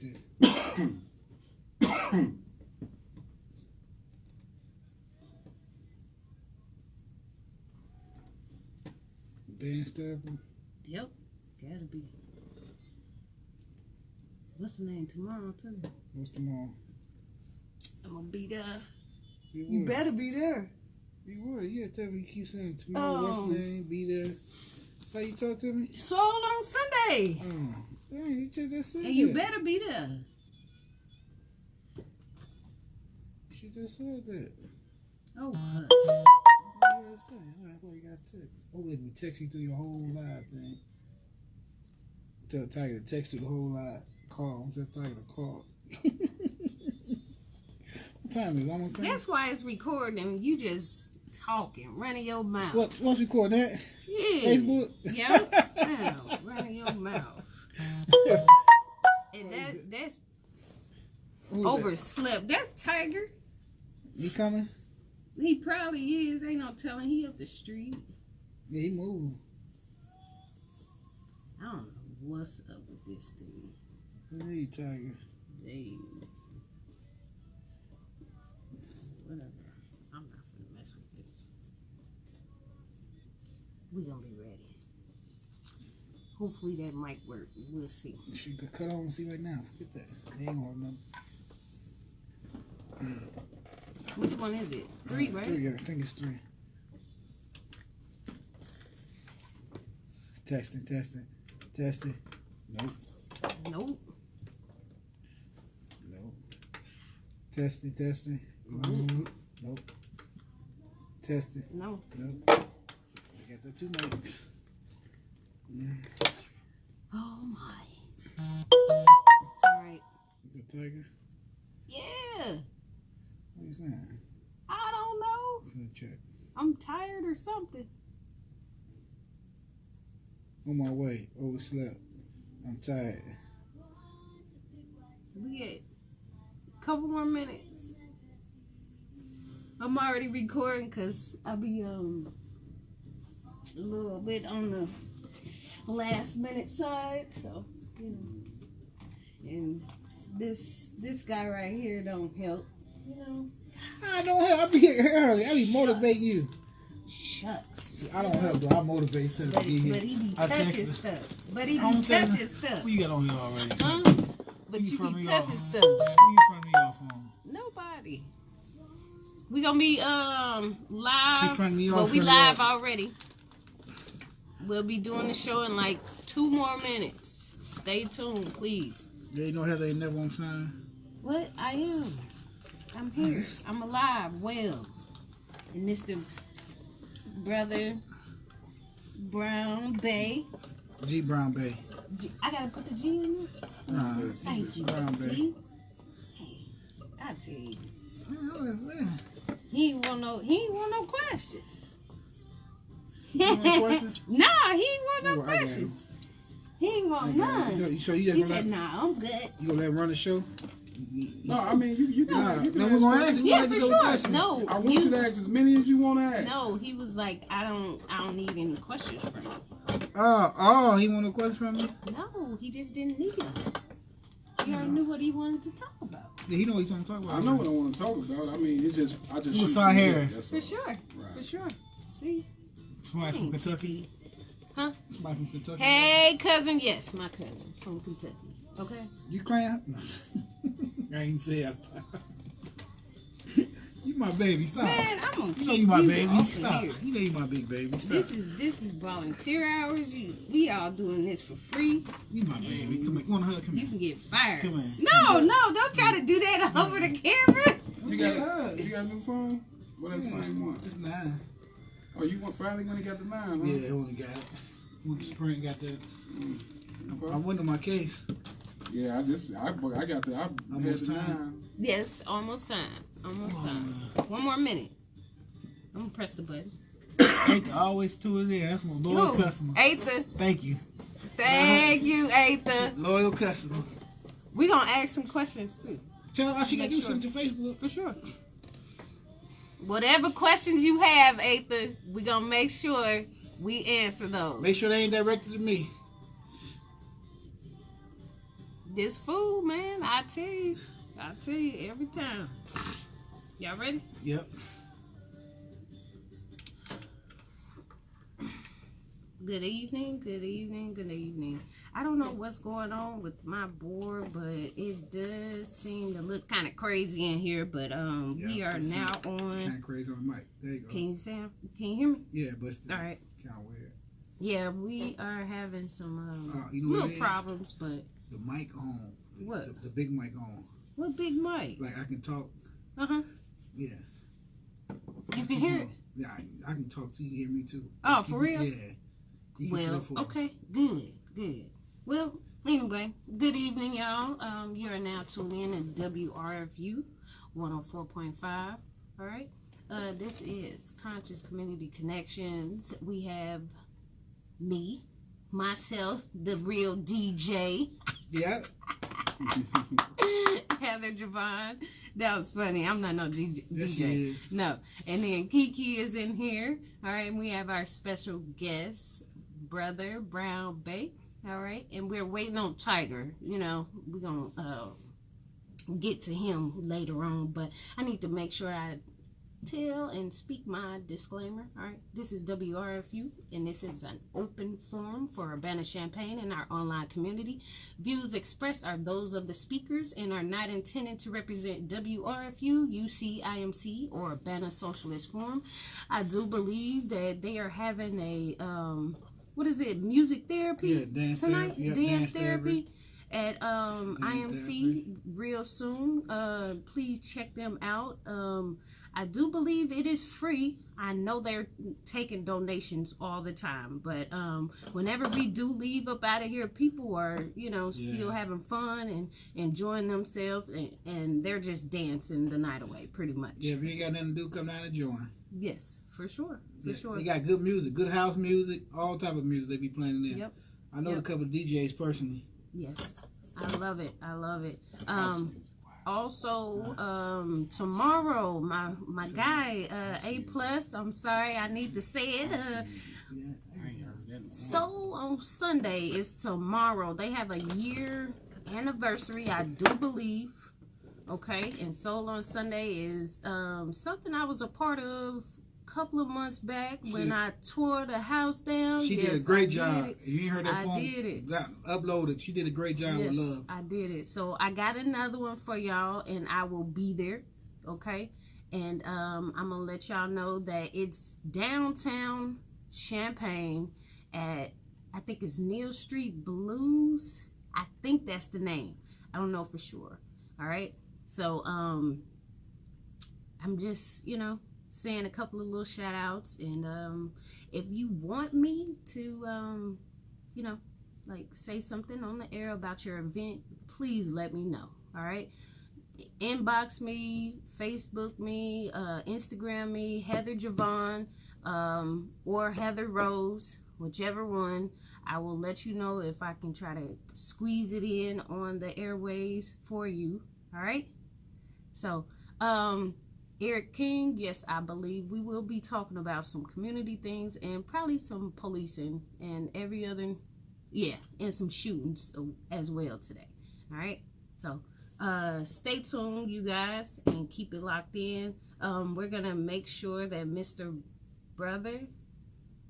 like that. Dance therapy? Yep, gotta be. What's the name tomorrow too? What's tomorrow? I'm gonna be there. You better be there. You would. Yeah, tell me. You keep saying tomorrow. What's the name? Be there. That's how you talk to me? Sold on Sunday. Oh. Dang, you just said And you that. better be there. She just said that. Oh, hush. Yeah, that's why you got text. Oh, let me text you through your whole live thing. Tell Tiger to text you the whole live call. I'm just Tiger to call. What time is it? Almost time? That's why it's recording and you just talking, running your mouth. What's recording that? Yeah. Facebook? Yep. Wow, running your mouth. And that's overslept. That's Tiger. He coming? He probably is. Ain't no telling. He up the street. Yeah, he moved. I don't know what's up with this thing. Hey, Tiger. Hey. Whatever. I'm not finna mess with this. We gonna be ready. Hopefully that might work. We'll see. She could cut on and see right now. Forget that. They ain't gonna nothing. Which one is it? 3, right? 3, yeah, I think it's 3. Testing. Nope. Nope. Testing. Nope. Testing. No. Nope. I got the 2 notes. Yeah. Oh my. It's alright. The Tiger? Yeah. What are you saying? I don't know. I'm gonna check. I'm tired or something. On my way. Overslept. I'm tired. We get a couple more minutes. I'm already recording because I'll be a little bit on the last minute side, so you know. And this guy right here don't help, you know. I don't help. I be here early. I be motivating you. Shucks. I don't help though. I motivate Seth to But get here. he be touching stuff. But he be I'm telling touching you, stuff. Who you got on here already? Huh? But Who you front be me touching off? stuff. Who you front me off on? Nobody. We gonna be live. She front me off. Well, we front me live off. already. We'll be doing the show in like 2 more minutes. Stay tuned, please. Yeah, you know how they never on time. What? I am. I'm here. I'm alive. Well. And Mr. Brother Brown-Bey. G Brown-Bey. I gotta put the G in there? Nah, Thank you. Brown-Bey. See? Hey, I tell you. Man, what is that? He ain't want no questions. You want a question? Nah, he ain't want no Oh, I got him. questions. He ain't want You none. sure you He just said, gonna nah, I'm good. you gonna let him run the show? No, I mean you can. Nah, You can no, ask we're gonna questions. ask you. Yeah, for sure. No, I want you to ask as many as you want to ask. No, he was like, I don't need any questions from you. Oh, he want a question from me? No, he just didn't need them. He already knew what he wanted to talk about. Yeah, he know what he's trying to talk about. I know what I want to talk about. I mean, it's just I just. Who's shoot Cy from Harris? there, that's For all. sure. Right. For sure. See? Somebody from Kentucky. Huh? Somebody from Kentucky. Hey, cousin. Yes, my cousin from Kentucky. Okay? You crying? I ain't say I You my baby. Stop. Man, I'm gonna You know you my baby. off of Stop. here. You know you my big baby. Stop. This is volunteer hours. We all doing this for free. You my baby. Come here. You want to hug? Come You here. can get fired. Come here. No, don't try to do that over the camera. You got a new phone? Well, that's the same one. It's 9. Oh, you finally when he got the 9, huh? Yeah, I only got it. When the spring got that. I went on my case. Yeah, I got the. I Almost had the time. 9. Yes, almost time. Almost time. 1 more minute. I'm gonna press the button. Ain't always to it there. That's my loyal Who? customer. Aether. Thank you. Thank you, Aether. Loyal customer. We gonna ask some questions too. Tell her how she got Make you send it to Facebook. For sure. Whatever questions you have, Aether, we gonna make sure we answer those. Make sure they ain't directed to me. This food, man, I tell you every time. Y'all ready? Yep. Good evening, good evening, good evening. I don't know what's going on with my board, but it does seem to look kind of crazy in here. But we are now on. Kind of crazy on the mic. There you go. Can you hear me? Yeah, but still, all right. Kind of weird. Yeah, we are having some you know little problems, but the mic on. What? The big mic on. What big mic? Like I can talk. Yeah. You can hear it. Yeah, I can talk to you. Hear me too. Oh, for real? Yeah. Well, okay, good. Well, anyway, good evening, y'all. You are now tuned in to WRFU 104.5. All right. This is Conscious Community Connections. We have me, myself, the real DJ. Yeah. Heather Javon. That was funny. I'm not no DJ. Yes, No. And then Kiki is in here. All right. And we have our special guest, brother Brown-Bey. All right. And we're waiting on Tiger. You know, we're going to get to him later on. But I need to make sure I tell and speak my disclaimer. All right. This is WRFU, and this is an open forum for Urbana-Champaign and our online community. Views expressed are those of the speakers and are not intended to represent WRFU, UC, IMC, or Urbana Socialist Forum. I do believe that they are having a what is it? Music therapy tonight? Dance therapy at IMC real soon. Please check them out. I do believe it is free. I know they're taking donations all the time, but whenever we do leave up out of here, people are, still having fun and enjoying themselves, and they're just dancing the night away, pretty much. Yeah, if you ain't got nothing to do, come down and join. Yes, for sure. They got good music, good house music, all type of music they be playing there. Yep. I know a couple of DJs personally. Yes, I love it. Also, tomorrow, my guy, A+, I'm sorry, I need to say it. Soul on Sunday is tomorrow. They have a year anniversary, I do believe. Okay, and Soul on Sunday is something I was a part of a couple of months back when I tore the house down. She did a great job. If you ain't heard that I poem, did it. Uploaded. She did a great job with love. I did it. So I got another one for y'all, and I will be there. Okay, and I'm gonna let y'all know that it's downtown Champaign at, I think it's Neal Street Blues. I think that's the name. I don't know for sure. All right. So I'm just saying a couple of little shout outs, and if you want me to like say something on the air about your event, please let me know. All right, inbox me, Facebook me, Instagram me, Heather Javon, or Heather Rose, whichever one. I will let you know if I can try to squeeze it in on the airways for you. All right. So, Eric King, yes, I believe we will be talking about some community things and probably some policing and every other, and some shootings as well today. All right. So, stay tuned, you guys, and keep it locked in. We're going to make sure that Mr. Brother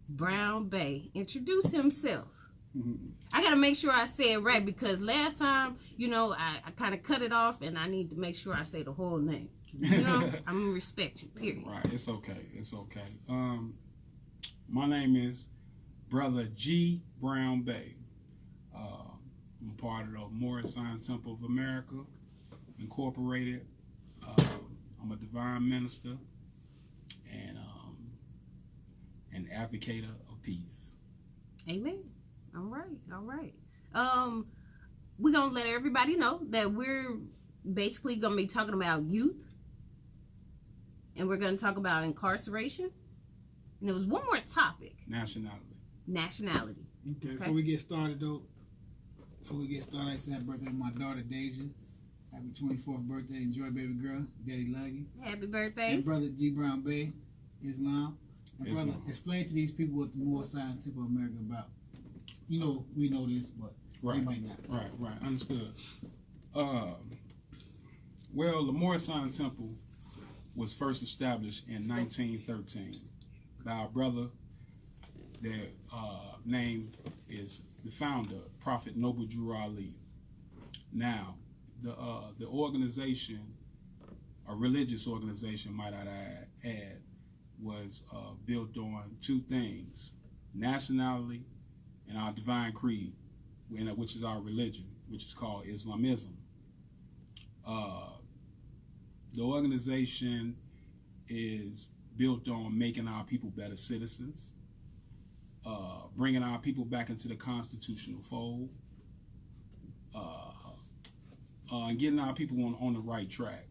Brown-Bey introduce himself. I gotta make sure I say it right, because last time, I kind of cut it off, and I need to make sure I say the whole name. I'm gonna respect you, period. Right, it's okay. My name is Brother G. Brown-Bey. I'm part of the Morris Science Temple of America, Incorporated. I'm a divine minister and an advocate of peace. Amen. All right. We're going to let everybody know that we're basically going to be talking about youth. And we're going to talk about incarceration. And there was one more topic. Nationality. Okay. Before we get started, I said happy birthday to my daughter, Deja. Happy 24th birthday. Enjoy, baby girl. Daddy love you. Happy birthday. And Brother G. Brown-Bey, Islam. And brother, explain to these people what the Moore Science Temple of America about. We know this, but Right. You might not. Right. Understood. Well, Lamar Science Temple was first established in 1913 by a brother. Their name is the founder, Prophet Noble Drew Ali. Now, the organization, a religious organization, might I add, was built on two things: nationality and our divine creed, which is our religion, which is called Islamism. The organization is built on making our people better citizens, bringing our people back into the constitutional fold, and getting our people on the right track,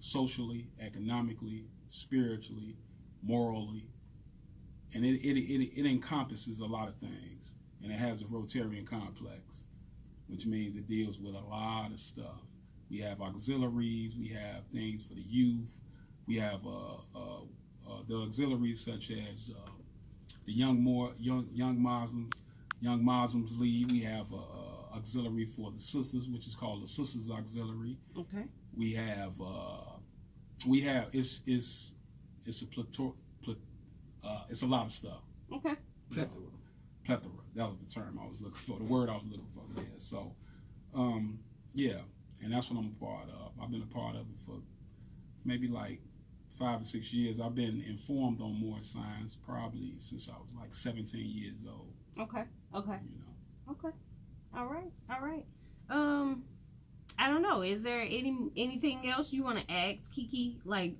socially, economically, spiritually, morally. And it encompasses a lot of things. And it has a Rotarian complex, which means it deals with a lot of stuff. We have auxiliaries, we have things for the youth, we have the auxiliaries such as the Young Muslims League. We have auxiliary for the sisters, which is called the Sisters Auxiliary. Okay. We have it's a lot of stuff. Okay. Plethora. That was the term I was looking for. The word I was looking for. Yeah. So, yeah, and that's what I'm a part of. I've been a part of it for maybe like 5 or 6 years. I've been informed on more science probably since I was like 17 years old. Okay. Okay. Okay. All right. I don't know. Is there anything else you want to ask Kiki, like,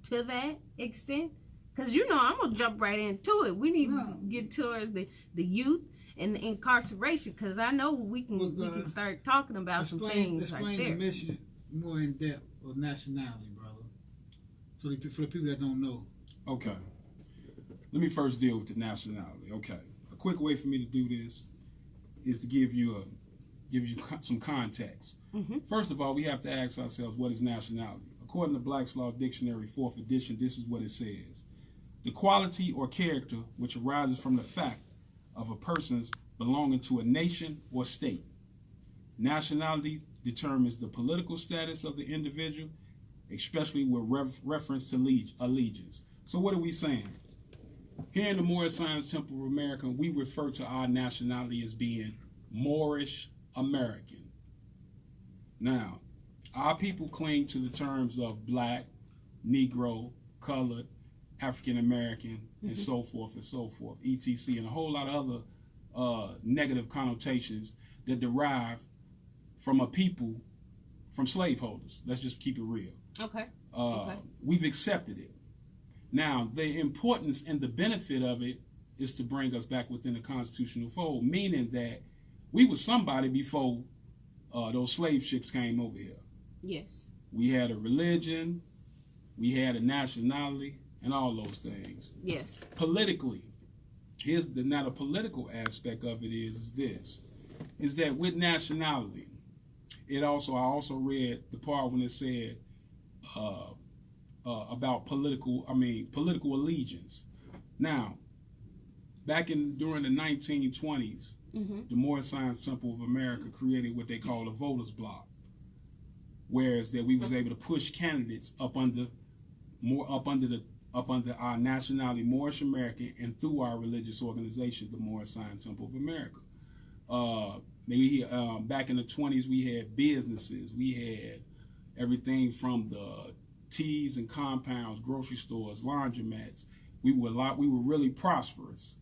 to that extent? Because I'm gonna jump right into it. We need to get towards the youth and the incarceration, because I know we can start talking about some things right there. Explain the mission more in depth of nationality, brother. So for the people that don't know. Okay. Let me first deal with the nationality. Okay. A quick way for me to do this is to give you some context. Mm-hmm. First of all, we have to ask ourselves, what is nationality? According to Black's Law Dictionary, 4th edition, this is what it says: the quality or character which arises from the fact of a person's belonging to a nation or state. Nationality determines the political status of the individual, especially with reference to allegiance. So what are we saying? Here in the Moorish Science Temple of America, we refer to our nationality as being Moorish American. Now, our people cling to the terms of black, Negro, colored, African American, and so forth, etc., and a whole lot of other negative connotations that derive from a people, from slaveholders. Let's just keep it real. Okay. We've accepted it. Now, the importance and the benefit of it is to bring us back within the constitutional fold, meaning that we were somebody before those slave ships came over here. Yes. We had a religion, we had a nationality, and all those things. Yes. Politically, the political aspect of it is that with nationality, I also read the part when it said about political allegiance. Now, during the 1920s, the Moorish Science Temple of America created what they call a voters block, whereas that we was able to push candidates up under our nationality, Moorish American, and through our religious organization, the Moorish Science Temple of America. Back in the 20s, we had businesses. We had everything from the teas and compounds, grocery stores, laundromats. We were really prosperous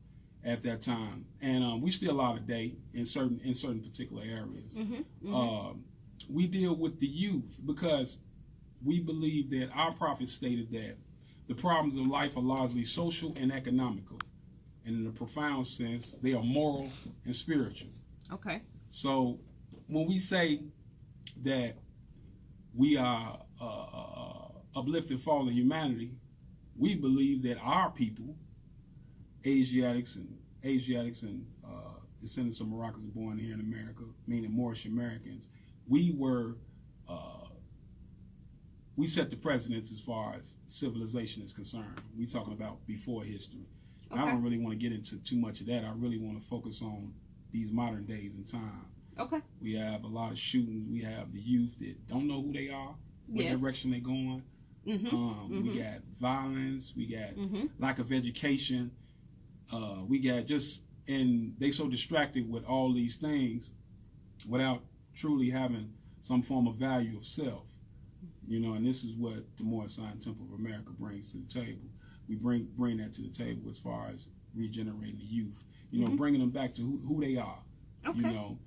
at that time, and we still are today in certain particular areas. We deal with the youth because we believe that our prophet stated that the problems of life are largely social and economical, and in a profound sense, they are moral and spiritual. Okay. So when we say that we are uplifting fallen humanity, we believe that our people, Asiatics and descendants of Moroccans born here in America, meaning Moorish Americans, we set the precedence as far as civilization is concerned. We're talking about before history. I don't really want to get into too much of that. I really want to focus on these modern days and time. Okay. We have a lot of shootings. We have the youth that don't know who they are, what direction they're going. We got violence. We got lack of education. We got and they so distracted with all these things without truly having some form of value of self. You know, and this is what the Morris Sign Temple of America brings to the table. We bring that to the table as far as regenerating the youth. You know, bringing them back to who they are. Okay. You know,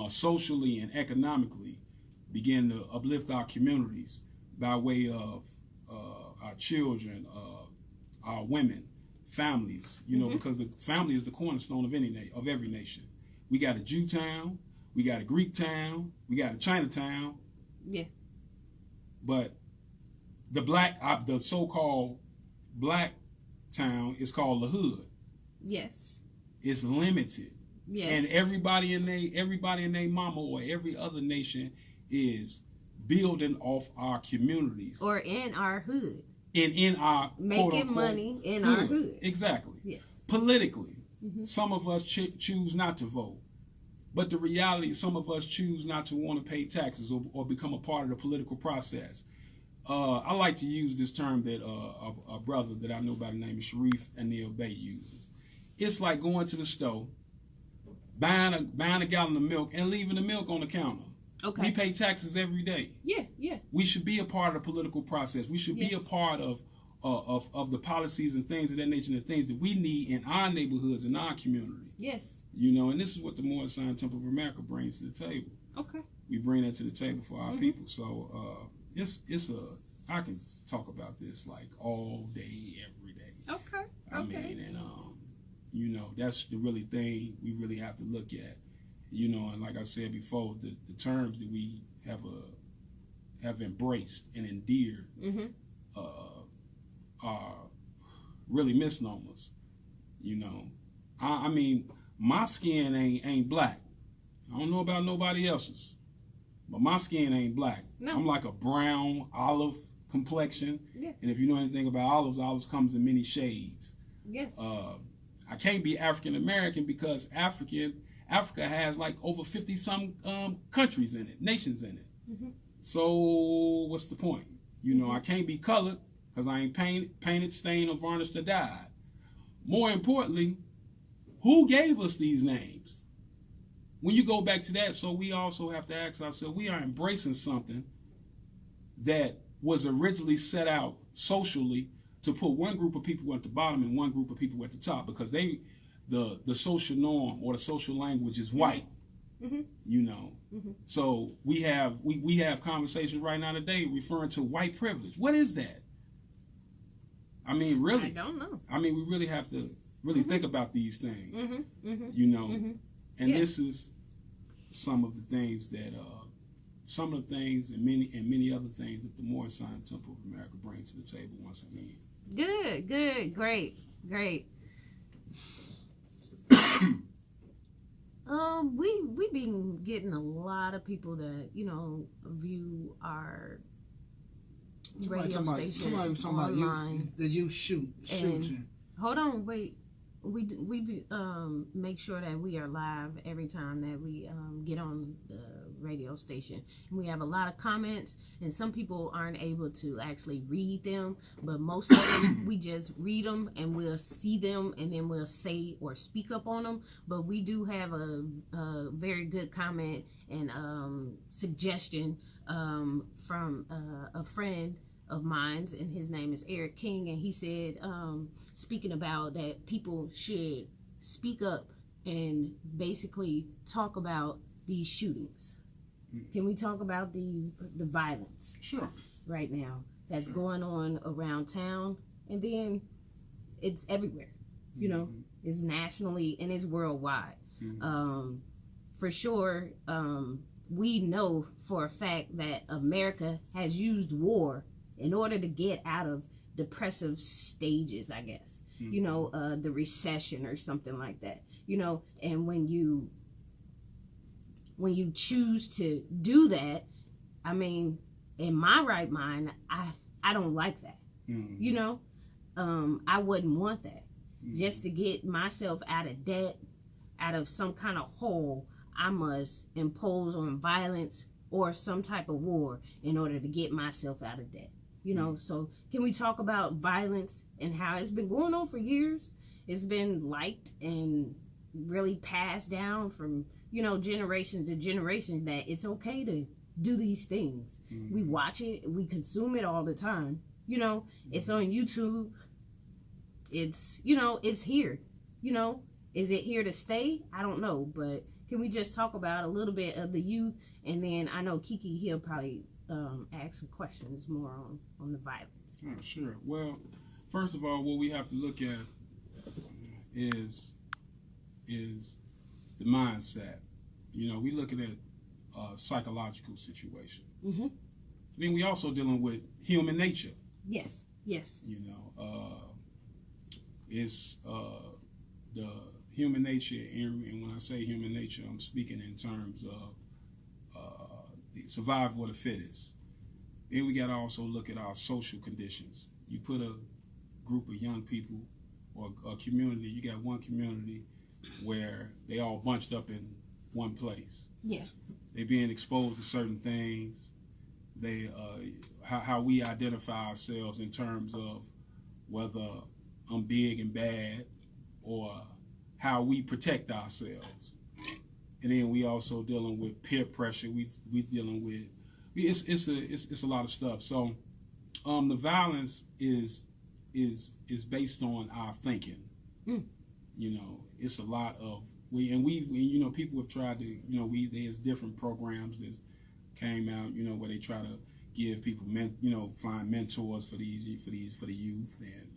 socially and economically, begin to uplift our communities by way of our children, our women, families. You know, because the family is the cornerstone of every nation. We got a Jew town, we got a Greek town, we got a Chinatown. Yeah. But the so-called black town is called the hood. Yes. It's limited. Yes. And everybody in their mama or every other nation is building off our communities. Or in our hood. And in our making money in our hood. Exactly. Yes. Politically, some of us choose not to vote. But the reality is some of us choose not to want to pay taxes or become a part of the political process. I like to use this term that a brother that I know by the name of Sharif Anil Bey uses. It's like going to the store, buying a gallon of milk and leaving the milk on the counter. Okay. We pay taxes every day. Yeah, yeah. We should be a part of the political process. We should be a part of the policies and things of that nature, and the things that we need in our neighborhoods, in our community. Yes. You know, and this is what the Morris Sign Temple of America brings to the table. Okay. We bring that to the table for our people. So I can talk about this like all day, every day. Okay. I mean, and you know, that's the really thing we really have to look at. You know, and like I said before, the terms that we have embraced and endeared are really misnomers. You know, I mean, my skin ain't black. I don't know about nobody else's, but my skin ain't black. No. I'm like a brown olive complexion. Yeah. And if you know anything about olives comes in many shades. Yes. I can't be African American because Africa has like over 50 some countries in it, nations in it. So what's the point? You know, I can't be colored because I ain't painted, stained, or varnished or dyed. More importantly, who gave us these names? When you go back to that, so we also have to ask ourselves, we are embracing something that was originally set out socially to put one group of people at the bottom and one group of people at the top, because the social norm or the social language is white. You know, so we have conversations right now today referring to white privilege. What is that? I mean, really, I don't know. I mean, we really have to really think about these things. You know, and this is some of the things that and many other things that the Morris Sign Temple of America brings to the table once again. Good, great. We've been getting a lot of people that, you know, view our radio station somebody was talking online. About you shooting. Hold on, wait. We make sure that we are live every time that we get on the radio station. And we have a lot of comments, and some people aren't able to actually read them, but most of them we just read them and we'll see them and then we'll say or speak up on them. But we do have a very good comment and suggestion from a friend of mine, and his name is Eric King, and he said, speaking about that people should speak up and basically talk about these shootings. Can we talk about the violence? Sure. Right now that's going on around town, and then it's everywhere. You know, it's nationally and it's worldwide. For sure, we know for a fact that America has used war in order to get out of depressive stages, I guess. You know, the recession or something like that. You know, and when you choose to do that, I mean, in my right mind, I don't like that. You know, I wouldn't want that. just to get myself out of debt, out of some kind of hole, I must impose on violence or some type of war in order to get myself out of debt. You know, so can we talk about violence and how it's been going on for years? It's been liked and really passed down from, you know, generation to generation that it's okay to do these things. We watch it, we consume it all the time. You know, it's on YouTube. It's, you know, it's here. You know, is it here to stay? I don't know, but can we just talk about a little bit of the youth? And then I know Kiki, he'll probably ask some questions more on the violence. Oh, sure. Well, first of all, what we have to look at is the mindset. You know, we looking at a psychological situation. Then we also dealing with human nature. Yes. You know, it's the human nature, and when I say human nature, I'm speaking in terms of the survival of the fittest. Then we got to also look at our social conditions. You put a group of young people or a community, you got one community where they all bunched up in one place. Yeah. They being exposed to certain things. They how we identify ourselves in terms of whether I'm big and bad or how we protect ourselves. And then we also dealing with peer pressure. We dealing with it's a lot of stuff. So the violence is based on our thinking. You know, it's a lot of we you know, people have tried to, you know, there's different programs that came out, you know, where they try to give people find mentors for the youth, and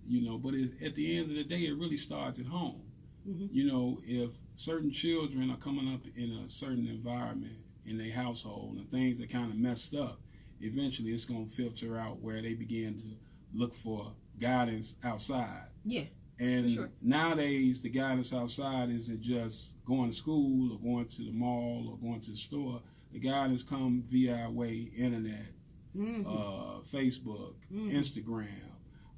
you know, but at the end of the day, it really starts at home. You know, if certain children are coming up in a certain environment in their household and things are kind of messed up, eventually it's going to filter out where they begin to look for guidance outside. Yeah. And sure. Nowadays, the guidance outside isn't just going to school or going to the mall or going to the store. The guidance comes via our way, internet, Facebook, Instagram,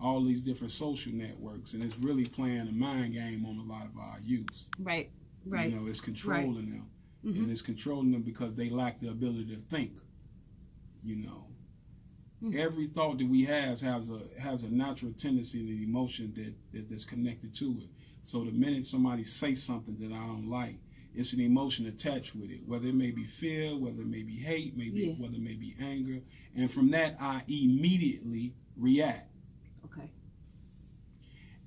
all these different social networks, and it's really playing a mind game on a lot of our youth. Right. You know, it's controlling them, and it's controlling them because they lack the ability to think. You know, every thought that we has a natural tendency and an emotion that's connected to it. So the minute somebody says something that I don't like, it's an emotion attached with it, whether it may be fear, whether it may be hate, whether it may be anger, and from that I immediately react. Okay.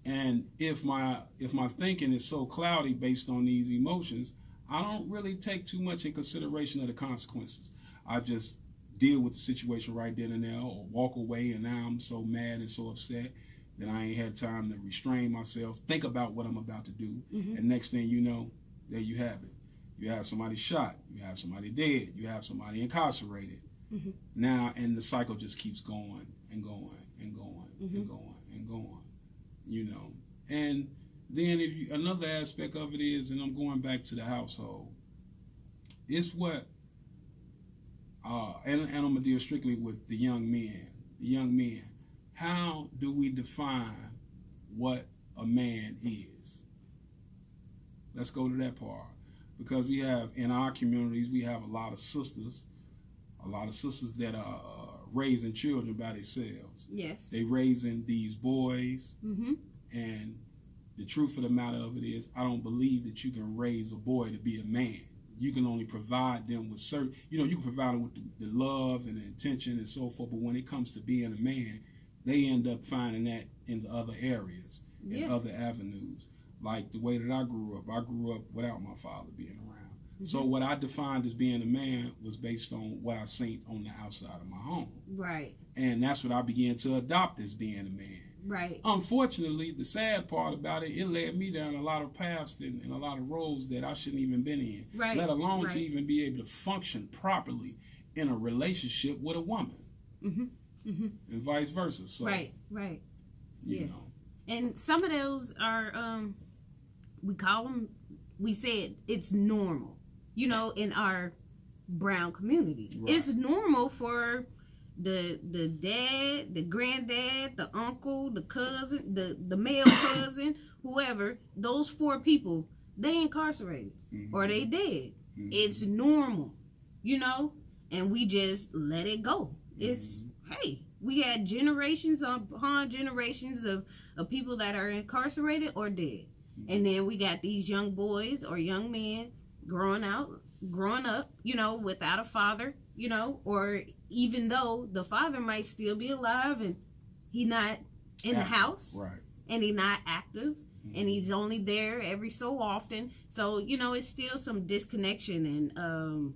And if my thinking is so cloudy based on these emotions, I don't really take too much in consideration of the consequences. I just deal with the situation right then and there, or walk away, and now I'm so mad and so upset that I ain't had time to restrain myself, think about what I'm about to do, and next thing you know, there you have it. You have somebody shot, you have somebody dead, you have somebody incarcerated. Now, and the cycle just keeps going and going and going and going and going, you know. And then another aspect of it is, and I'm going back to the household, it's what, and I'm going to deal strictly with the young men. How do we define what a man is? Let's go to that part. Because we have, in our communities, we have a lot of sisters that are raising children by themselves. Yes. They raising these boys, and the truth of the matter of it is, I don't believe that you can raise a boy to be a man. You can only provide them with certain, you can provide them with the love and the intention and so forth, but when it comes to being a man, they end up finding that in the other areas, in other avenues. Like the way that I grew up without my father being around. So what I defined as being a man was based on what I seen on the outside of my home. Right. And that's what I began to adopt as being a man. Right. Unfortunately, the sad part about it, it led me down a lot of paths and a lot of roads that I shouldn't even been in. Right. Let alone to even be able to function properly in a relationship with a woman. And vice versa. So, right. You know. And some of those are, we said it's normal, in our brown community. Right. It's normal for, the dad, the granddad, the uncle, the cousin, the male cousin, whoever, those 4 people, they incarcerated or they dead. It's normal, you know, and we just let it go. It's, hey, we had generations upon generations of people that are incarcerated or dead. And then we got these young boys or young men growing up, you know, without a father, you know, or even though the father might still be alive and he not in the house, right, and he not active, and he's only there every so often. So, you know, it's still some disconnection and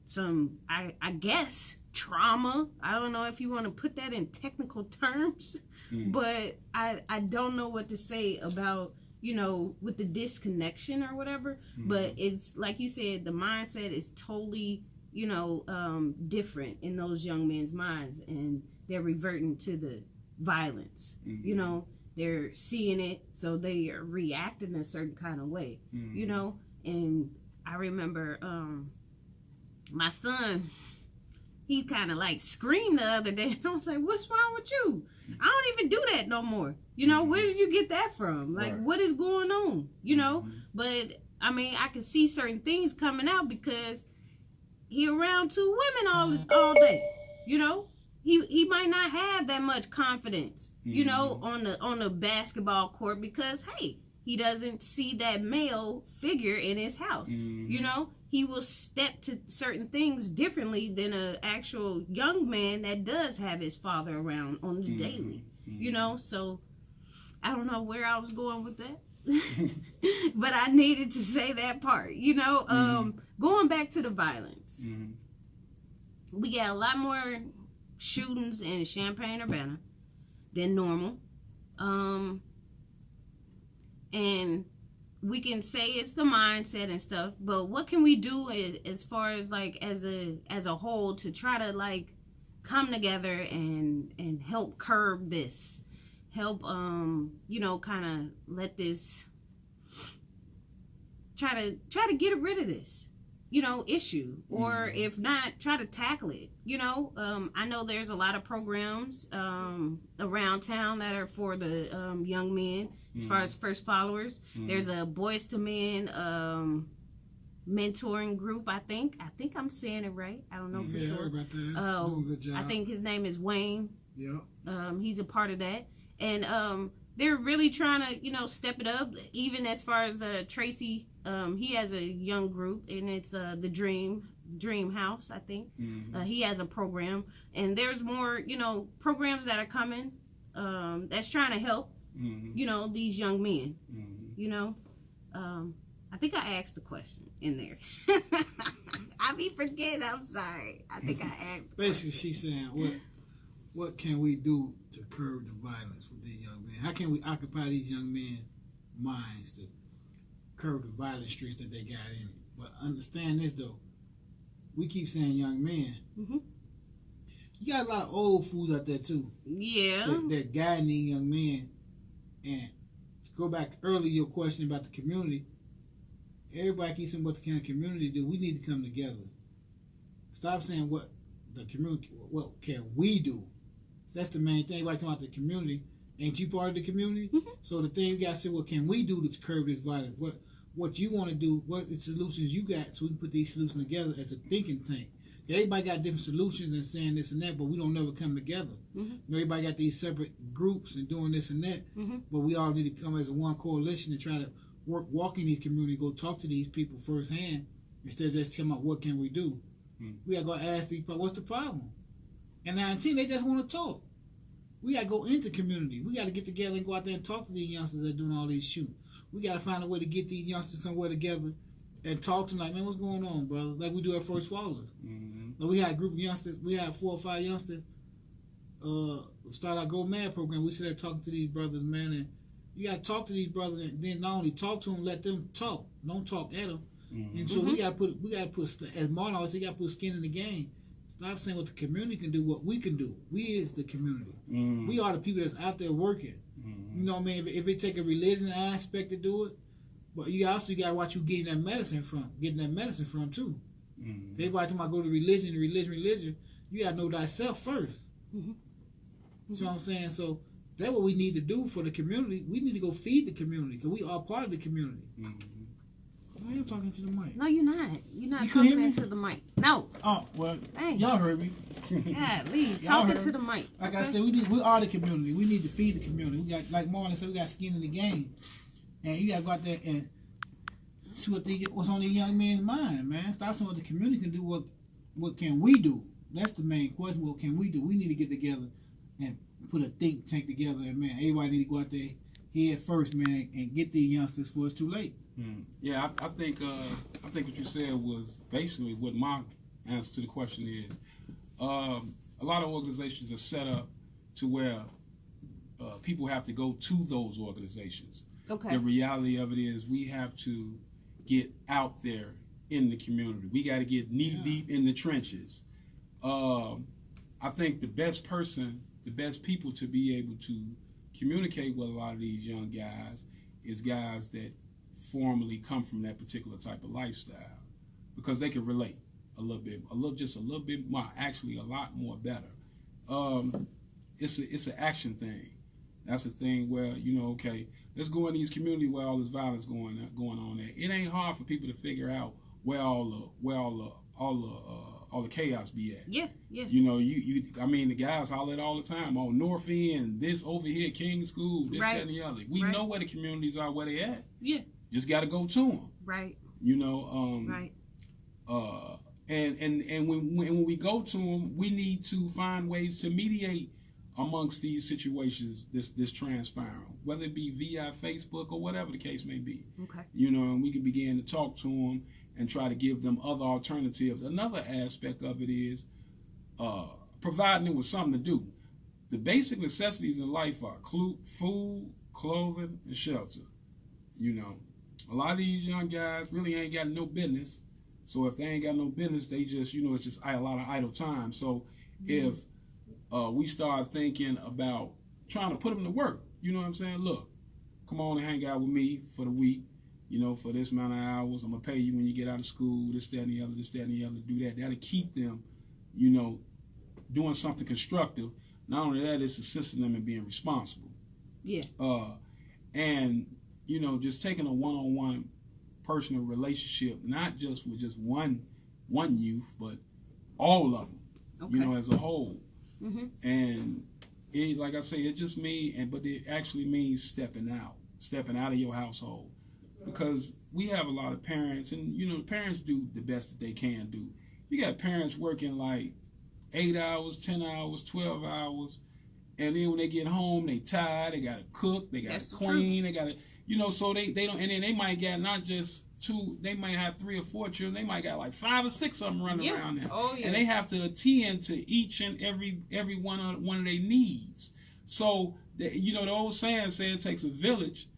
some, I guess, trauma. I don't know if you want to put that in technical terms, but I don't know what to say about, you know, with the disconnection or whatever. But it's like you said, the mindset is totally, you know, different in those young men's minds, and they're reverting to the violence. You know, they're seeing it, so they are reacting a certain kind of way, you know. And I remember my son, he kind of like screamed the other day, and I was like, what's wrong with you? I don't even do that no more. You know, where did you get that from? Like, what is going on? You know, but I mean, I can see certain things coming out because he around 2 women all day. You know, he might not have that much confidence, you know, on the basketball court because, hey, he doesn't see that male figure in his house. You know, he will step to certain things differently than an actual young man that does have his father around on the daily. You know, so I don't know where I was going with that. But I needed to say that part, you know. Going back to the violence, we got a lot more shootings in Champaign-Urbana than normal, and we can say it's the mindset and stuff, but what can we do as far as like as a whole to try to like come together and help curb this, help you know, kind of let this, try to get rid of this, you know, issue, or if not, try to tackle it, you know. I know there's a lot of programs around town that are for the young men as far as first followers. There's a Boys to Men mentoring group, I think I'm saying it right, I don't know for sure. About that. Doing a good job. I think his name is Wayne. Yeah. He's a part of that, and they're really trying to, you know, step it up. Even as far as Tracy, he has a young group, and it's the Dream House, I think. He has a program, and there's more, you know, programs that are coming that's trying to help, you know, these young men. You know, I think I asked the question in there. I be forgetting. I'm sorry. I think I asked. Basically, she's saying, what can we do to curb the violence with these young men? How can we occupy these young men's minds to curb the violent streets that they got in it? But understand this though, we keep saying young men. You got a lot of old fools out there too. Yeah. That guiding these young men. And to go back earlier, your question about the community. Everybody keeps saying what the kind of community do. We need to come together. Stop saying what the community, what can we do? So that's the main thing. Everybody talking about the community. Ain't you part of the community? So the thing you got to say, what can we do to curb this violence? What you want to do? What the solutions you got? So we can put these solutions together as a thinking tank. Everybody got different solutions and saying this and that, but we don't never come together. Everybody got these separate groups and doing this and that, but we all need to come as a one coalition and try to walk in these communities, go talk to these people firsthand instead of just talking about what can we do. We got to go ask these people, what's the problem? And 19, they just want to talk. We got to go into community. We got to get together and go out there and talk to these youngsters that are doing all these shooting. We got to find a way to get these youngsters somewhere together and talk to them like, man, what's going on, brother? Like we do at First Followers. Like we had a group of youngsters. We had 4 or 5 youngsters start our Go Mad program. We sit there talking to these brothers, man, and you got to talk to these brothers and then not only talk to them, let them talk. Don't talk at them. And so we got to put, as Martin always said, we got to put skin in the game. Stop saying what the community can do, what we can do. We is the community. We are the people that's out there working. You know what I mean? If it take a religion aspect to do it, but you also got to watch you getting that medicine from too. Everybody talking about go to religion. You got to know thyself first. Mm-hmm. You know what I'm saying? So that's what we need to do for the community. We need to go feed the community because we are part of the community. Why are you talking to the mic? No, you're not. You're not You couldn't hear talking me? into the mic. No. Oh, well, Dang. y'all heard me. Golly, Y'all talking heard to the mic. Like I said, we are the community. We need to feed the community. We got, like Marlon said, we got skin in the game, and you got to go out there and see what's on the young man's mind, man. Stop saying what the community can do. What can we do? That's the main question. What can we do? We need to get together and put a think tank together, and man, everybody need to go out there head first, man, and get these youngsters before it's too late. Yeah, I think what you said was basically what my answer to the question is. A lot of organizations are set up to where people have to go to those organizations. Okay. The reality of it is we have to get out there in the community. We got to get knee deep in the trenches. I think the best people to be able to communicate with a lot of these young guys is guys that formerly come from that particular type of lifestyle, because they can relate just a little bit more, actually a lot more better. It's an action thing. That's a thing where, okay, let's go in these communities where all this violence going on there. It ain't hard for people to figure out where all the chaos be at. Yeah. I mean, the guys holler it all the time. On North End, this over here, King School, this, that, and the other. We know where the communities are, where they at. Yeah. Just got to go to them. Right. Right. And when we go to them, we need to find ways to mediate amongst these situations, this transpiring, whether it be via Facebook or whatever the case may be. Okay. And we can begin to talk to them and try to give them other alternatives. Another aspect of it is providing them with something to do. The basic necessities in life are food, clothing, and shelter. A lot of these young guys really ain't got no business. So if they ain't got no business, they just, it's just a lot of idle time. So if we start thinking about trying to put them to work, you know what I'm saying? Look, come on and hang out with me for the week, for this amount of hours. I'm going to pay you when you get out of school, this, that, and the other, this, that, and the other. Do that. That'll keep them, doing something constructive. Not only that, it's assisting them in being responsible. Yeah. And, just taking a one-on-one personal relationship, not just with just one youth, but all of them, okay. As a whole. Mm-hmm. And it, like I say, it just means, but it actually means stepping out of your household, because we have a lot of parents, and parents do the best that they can do. You got parents working like 8 hours, 10 hours, 12 hours, and then when they get home, they tired. They gotta cook, they gotta clean, they gotta, so they don't, and then they might get not just 2, they might have 3 or 4 children. They might got like 5 or 6 of them running around there. Oh, yeah. And they have to attend to each and every one of their needs. So, the old saying says it takes a village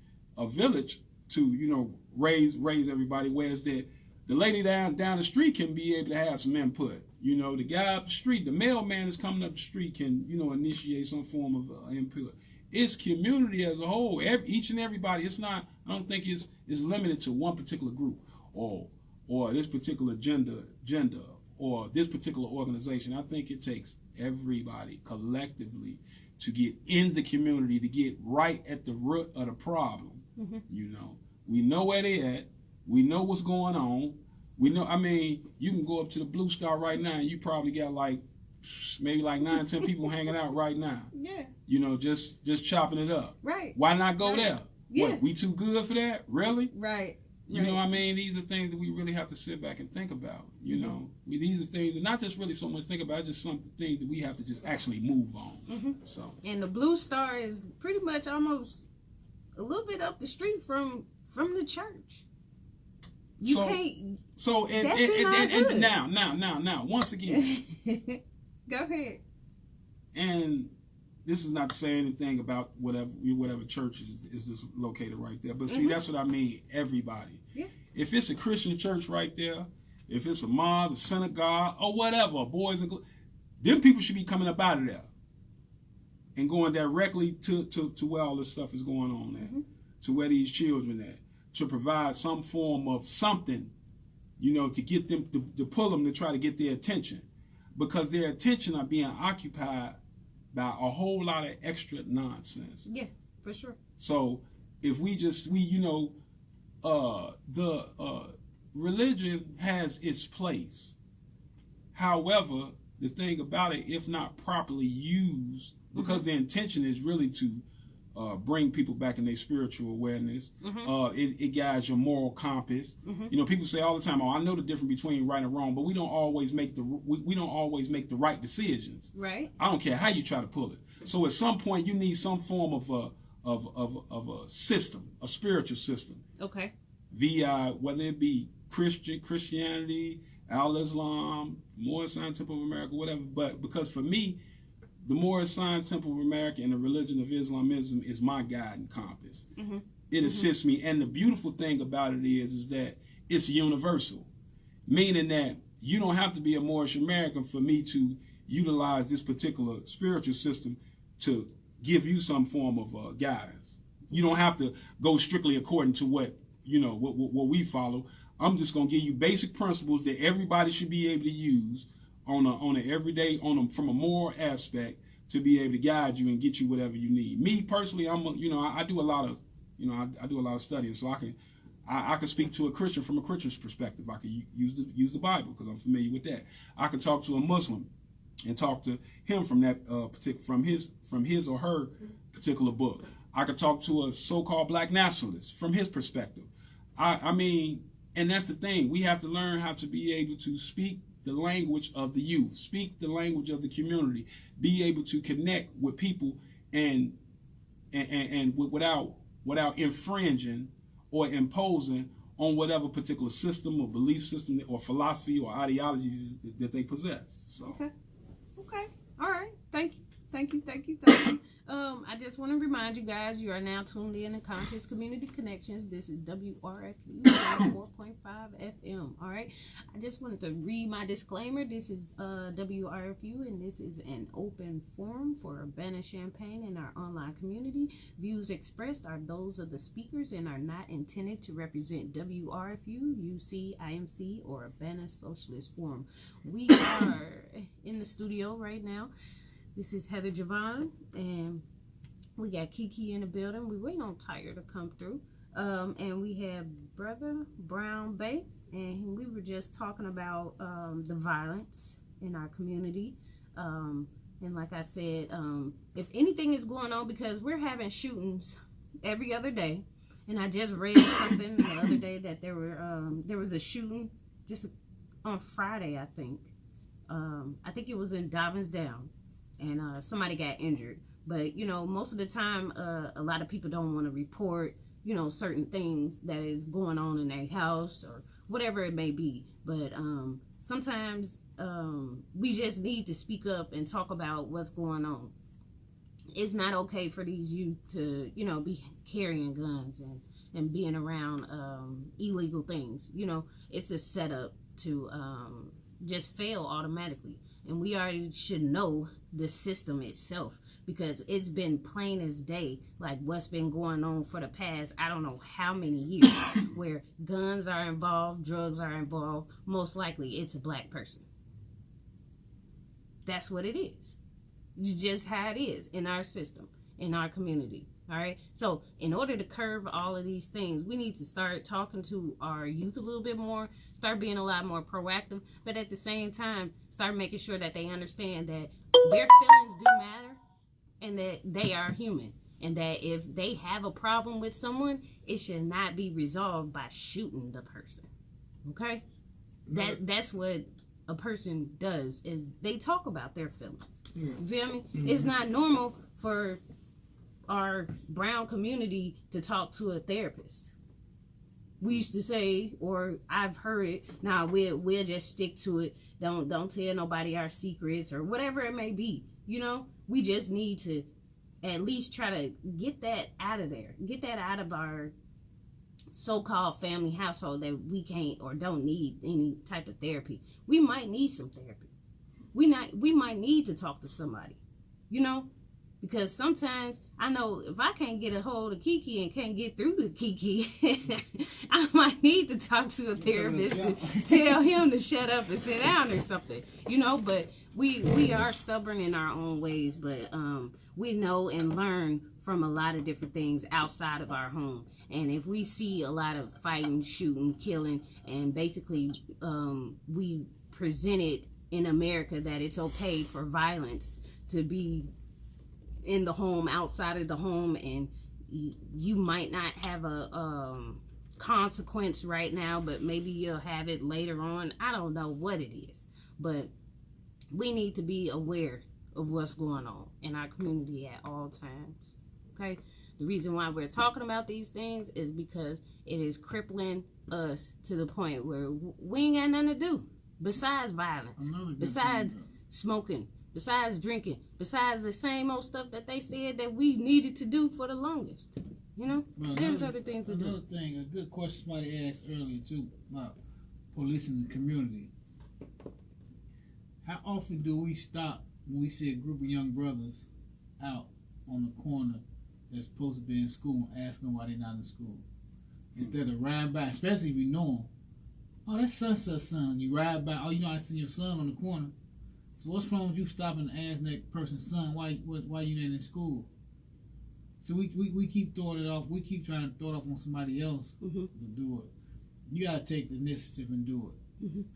to, raise everybody. Whereas the lady down the street can be able to have some input. The guy up the street, the mailman that's coming up the street can, initiate some form of input. It's community as a whole. Each and everybody. It's not. I don't think it's limited to one particular group or this particular gender or this particular organization. I think it takes everybody collectively to get in the community, to get right at the root of the problem. Mm-hmm. We know where they at. We know what's going on. We know. I mean, you can go up to the Blue Star right now, and you probably got maybe 9, 10 people hanging out right now. Yeah. Just chopping it up. Right. Why not go there? Yeah. What, we too good for that? Really? Right. You know what I mean? These are things that we really have to sit back and think about. These are things that not just really so much think about, just some things that we have to just actually move on. Mm-hmm. So. And the Blue Star is pretty much almost a little bit up the street from the church. You can't. So and now once again. Go ahead. And this is not to say anything about whatever church is this located right there. But see, that's what I mean, everybody. Yeah. If it's a Christian church right there, if it's a mosque, a synagogue, or whatever, boys and girls, them people should be coming up out of there and going directly to where all this stuff is going on at, to where these children at, to provide some form of something, to get them, to pull them, to try to get their attention. because their attention are being occupied by a whole lot of extra nonsense. Yeah, for sure. So if the religion has its place. However, the thing about it, if not properly used, because the intention is really to bring people back in their spiritual awareness, it guides your moral compass. You know, people say all the time, "Oh, I know the difference between right and wrong," but we don't always make the right decisions. Right. I don't care how you try to pull it. So at some point, you need some form of a system, a spiritual system. Okay. Via whether it be Christianity, Al-Islam, Moorish Science Temple of America, whatever. But because for me, the Moorish Science Temple of America and the religion of Islamism is my guiding compass. It assists me. And the beautiful thing about it is that it's universal, meaning that you don't have to be a Moorish American for me to utilize this particular spiritual system to give you some form of guidance. You don't have to go strictly according to what we follow. I'm just gonna give you basic principles that everybody should be able to use on an everyday, from a moral aspect, to be able to guide you and get you whatever you need. Me personally, I do a lot of studying, so I can speak to a Christian from a Christian's perspective. I can use the Bible because I'm familiar with that. I can talk to a Muslim and talk to him from that from his or her particular book. I could talk to a so-called black nationalist from his perspective. I mean, and that's the thing. We have to learn how to be able to speak the language of the youth, speak the language of the community, be able to connect with people and without infringing or imposing on whatever particular system or belief system or philosophy or ideology that they possess. So. Okay. All right. Thank you. I just want to remind you guys, you are now tuned in to Conscious Community Connections. This is WRFU 4.5 FM. All right. I just wanted to read my disclaimer. This is WRFU, and this is an open forum for Urbana Champaign and our online community. Views expressed are those of the speakers and are not intended to represent WRFU, UC, IMC, or Urbana Socialist Forum. We are in the studio right now. This is Heather Javon, and we got Kiki in the building. We waiting on Tyre to come through. And we have Brother Brown-Bey, and we were just talking about the violence in our community. And like I said, if anything is going on, because we're having shootings every other day, and I just read something the other day that there was a shooting just on Friday, I think. I think it was in Down. And somebody got injured. But, most of the time, a lot of people don't want to report, certain things that is going on in their house or whatever it may be. But sometimes we just need to speak up and talk about what's going on. It's not okay for these youth to, be carrying guns and being around illegal things. It's a setup to just fail automatically. And we already should know the system itself, because it's been plain as day, like what's been going on for the past, I don't know how many years, where guns are involved, drugs are involved. Most likely it's a black person. That's what it is. It's just how it is in our system, in our community. All right. So in order to curb all of these things, we need to start talking to our youth a little bit more, start being a lot more proactive, but at the same time, start making sure that they understand that their feelings do matter and that they are human, and that if they have a problem with someone, it should not be resolved by shooting the person. Okay? That's what a person does, is they talk about their feelings. You feel me? It's not normal for our brown community to talk to a therapist. We used to say, or I've heard it, we'll just stick to it. Don't tell nobody our secrets or whatever it may be. We just need to at least try to get that out of there. Get that out of our so-called family household that we can't or don't need any type of therapy. We might need some therapy. We might need to talk to somebody. Because sometimes I know if I can't get a hold of Kiki and can't get through to Kiki, I might need to talk to a therapist to tell him to shut up and sit down or something, But we are stubborn in our own ways, but we know and learn from a lot of different things outside of our home. And if we see a lot of fighting, shooting, killing, and basically we present it in America that it's okay for violence to be in the home, outside of the home, and you might not have a consequence right now, but maybe you'll have it later on. I don't know what it is, but we need to be aware of what's going on in our community at all times. Okay? The reason why we're talking about these things is because it is crippling us to the point where we ain't got nothing to do besides violence, besides smoking, besides drinking, besides the same old stuff that they said that we needed to do for the longest. You know? Well, there's other things to do. Another thing, a good question somebody asked earlier too about policing the community. How often do we stop when we see a group of young brothers out on the corner that's supposed to be in school and ask them why they're not in school? Instead of riding by, especially if you know them. Oh, that's such son. You ride by, oh, you know I see your son on the corner. So what's wrong with you stopping and asking that person's son why you not in school? So we keep throwing it off. We keep trying to throw it off on somebody else to do it. You got to take the initiative and do it.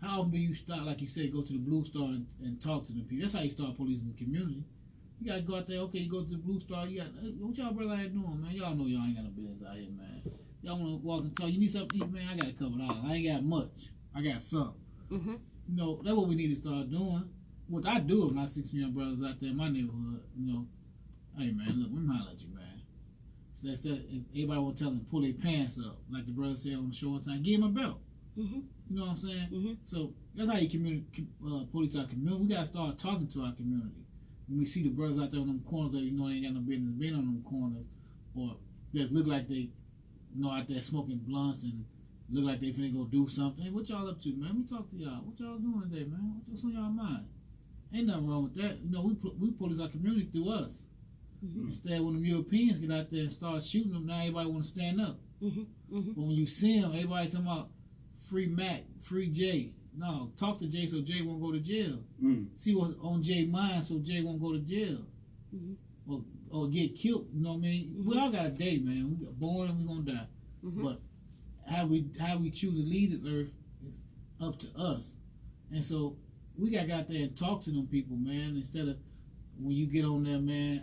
How often do you start, like you said, go to the Blue Star and talk to the people? That's how you start policing the community. You got to go out there. Okay, you go to the Blue Star. You got, hey, what y'all brother out doing, man? Y'all know y'all ain't got no business out here, man. Y'all want to walk and talk. You need something to eat, man? I got a couple dollars. I ain't got much. I got some. You know, that's what we need to start doing. What I do when I see some young brothers out there in my neighborhood, you know, hey, man, look, let me holler at you, man. So that's it. Everybody will tell them to pull their pants up, like the brother said on the show one time. Give him a belt. You know what I'm saying? So that's how you police our community. We gotta start talking to our community. When we see the brothers out there on them corners that you know they ain't got no business being on them corners, or that look like they, you know, out there smoking blunts and look like they finna go do something. Hey, what y'all up to, man? We talk to y'all. What y'all doing today, man? What's on y'all mind? Ain't nothing wrong with that. You know, we police our community through us. Instead, when the Europeans get out there and start shooting them, now everybody want to stand up. But when you see them, everybody talking about free Mac, free Jay. No, talk to Jay so Jay won't go to jail. See what's on Jay's mind so Jay won't go to jail. Or get killed. You know what I mean? We all got a day, man. We got born and we gonna die. But how we choose to lead this earth is up to us. And so we got to get out there and talk to them people, man. Instead of when you get on there, man,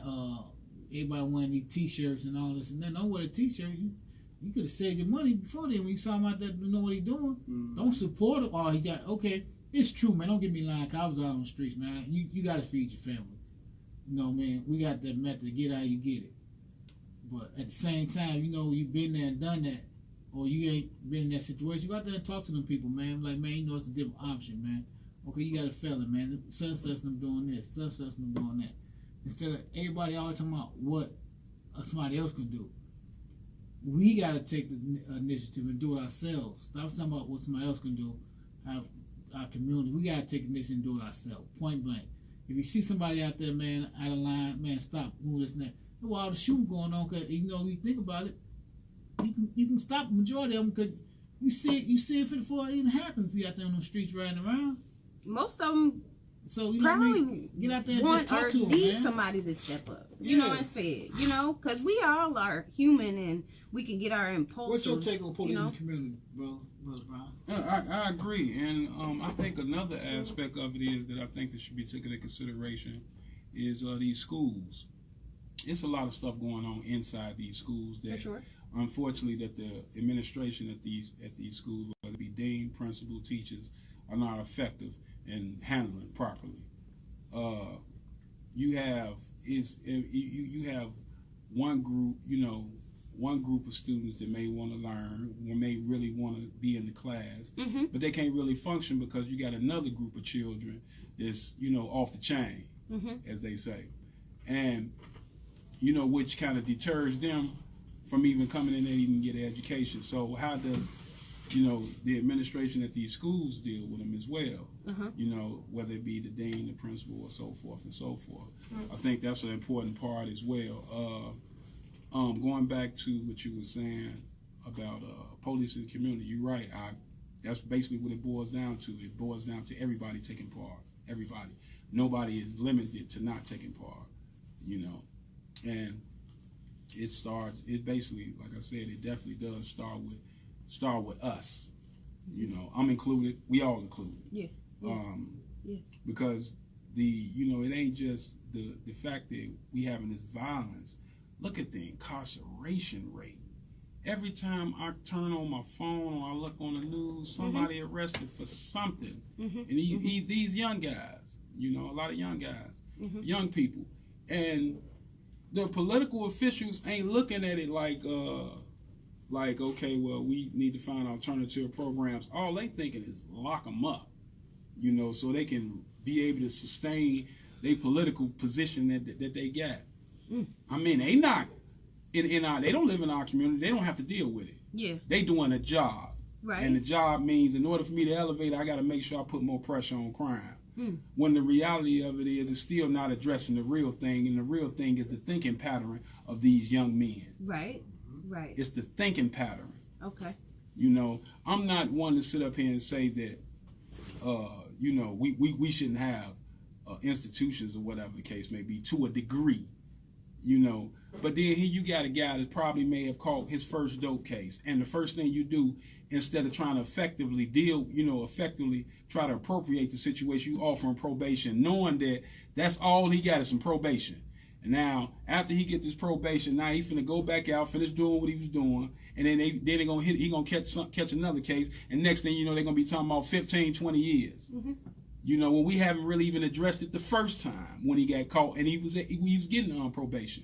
everybody wearing these T-shirts and all this and then don't wear a T-shirt. You could have saved your money before then when you saw him out there, you know what he's doing. Don't support him. Oh, he got, okay, it's true, man. Don't get me lying, 'cause I was out on the streets, man. You got to feed your family. You know, man, we got that method to get how you get it. But at the same time, you know, you've been there and done that, or you ain't been in that situation, you go out there and talk to them people, man. Like, man, you know, it's a different option, man. Okay, you got a fella, man. Such them doing this, such them doing that. Instead of everybody always talking about what somebody else can do. We got to take the initiative and do it ourselves. Stop talking about what somebody else can do. Our community, we got to take the initiative and do it ourselves. Point blank. If you see somebody out there, man, out of line, man, stop, move this and that. While the shooting going on, cause you know, you think about it, you can stop the majority of them because you see it before it even happens. If you out there on the streets riding around, most of them. So you know probably what I mean? Get out there and want just talk or to them, need man. somebody to step up. You know, and say it. You know, because we all are human and we can get our impulses. What's your take on police you know? in the community, Brother Brown? I agree, and I think another aspect of it is that I think that should be taken into consideration is these schools. It's a lot of stuff going on inside these schools that, unfortunately, that the administration at these schools, whether it be dean, principal, teachers, are not effective in handling properly. You have one group, you know, one group of students that may want to learn or may really want to be in the class, but they can't really function because you got another group of children that's, you know, off the chain, as they say, and you know, which kind of deters them from even coming in and even get an education. So how does, you know, the administration at these schools deal with them as well? You know, whether it be the dean, the principal, or so forth and so forth. I think that's an important part as well. Going back to what you were saying about police in the community, you're right. That's basically what it boils down to. It boils down to everybody taking part. Everybody. nobody is limited to not taking part, you know. And it basically, like I said, it definitely does start with us. You know, I'm included, we all included. Yeah. Because it ain't just the fact that we having this violence. Look at the incarceration rate. Every time I turn on my phone or I look on the news, somebody arrested for something. And these young guys, a lot of young guys, young people. And the political officials ain't looking at it like, okay, well, we need to find alternative programs. All they thinking is lock them up, so they can be able to sustain their political position that they got. I mean, they not they don't live in our community. They don't have to deal with it. Yeah. They doing a job. Right. And the job means in order for me to elevate, I got to make sure I put more pressure on crime. When the reality of it is, it's still not addressing the real thing, and the real thing is the thinking pattern of these young men. Right. Right. It's the thinking pattern. Okay. I'm not one to sit up here and say that, we shouldn't have institutions or whatever the case may be to a degree, But then here you got a guy that probably may have caught his first dope case, and the first thing you do, instead of trying to effectively try to appropriate the situation, you offer him probation, knowing that that's all he got is some probation. And now, after he get this probation, now he finna go back out, finish doing what he was doing, and then he gonna catch another case, and next thing you know, they're gonna be talking about 15, 20 years. When we haven't really even addressed it the first time when he got caught and he was getting on probation.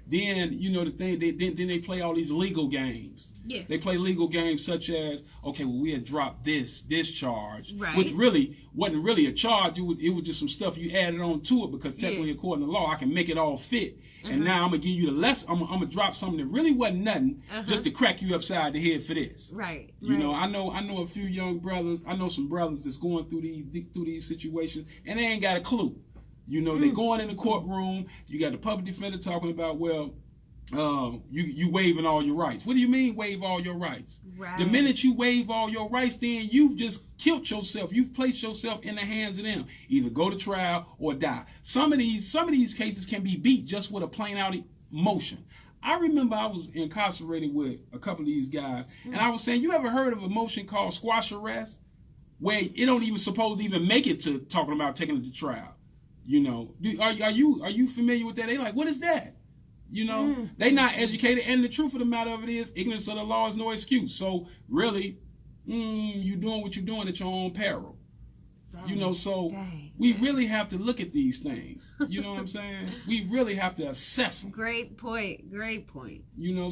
Then the thing then they play all these legal games. Yeah. They play legal games such as, okay, well, we had dropped this charge, right, which really wasn't really a charge. It was just some stuff you added on to it because technically, according to law, I can make it all fit. And now I'm gonna give you the less. I'm gonna drop something that really wasn't nothing just to crack you upside the head for this. Right. I know a few young brothers. I know some brothers that's going through these situations and they ain't got a clue. They're going in the courtroom. You got the public defender talking about, well, you waiving all your rights. What do you mean waive all your rights? Right. The minute you waive all your rights, then you've just killed yourself. You've placed yourself in the hands of them. Either go to trial or die. Some of these cases can be beat just with a plain out motion. I remember I was incarcerated with a couple of these guys, and I was saying, you ever heard of a motion called squash arrest, where it don't even supposed to even make it to talking about taking it to trial? Are you familiar with that? They like, what is that? They not educated, and the truth of the matter of it is, ignorance of the law is no excuse. So really, you doing what you're doing at your own peril. We really have to look at these things. You know what I'm saying? We really have to assess them. Great point.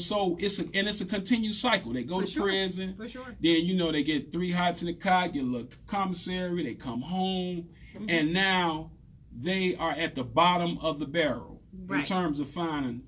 So it's a continued cycle. They go to prison. For sure. Then, they get 3 hots in the cot, get a little commissary, they come home, and now they are at the bottom of the barrel in terms of finding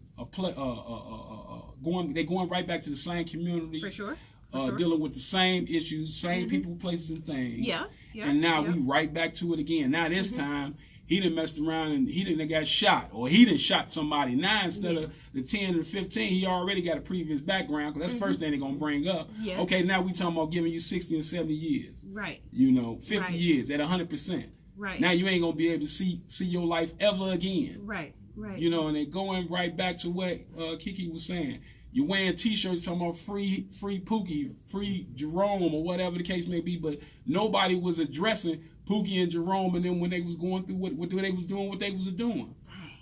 going right back to the same community. For sure. Dealing with the same issues, same people, places, and things. Yeah. And now we right back to it again. Now this time, he done messed around and he done got shot, or he done shot somebody. Now instead of the 10 or 15, he already got a previous background, because that's the first thing they're going to bring up. Yes. Okay, now we talking about giving you 60 and 70 years. Right. 50 years at 100%. Right. Now you ain't going to be able to see your life ever again. Right. And they're going right back to what Kiki was saying. You're wearing T-shirts talking about free Pookie, free Jerome, or whatever the case may be, but nobody was addressing Pookie and Jerome and then when they was going through what they was doing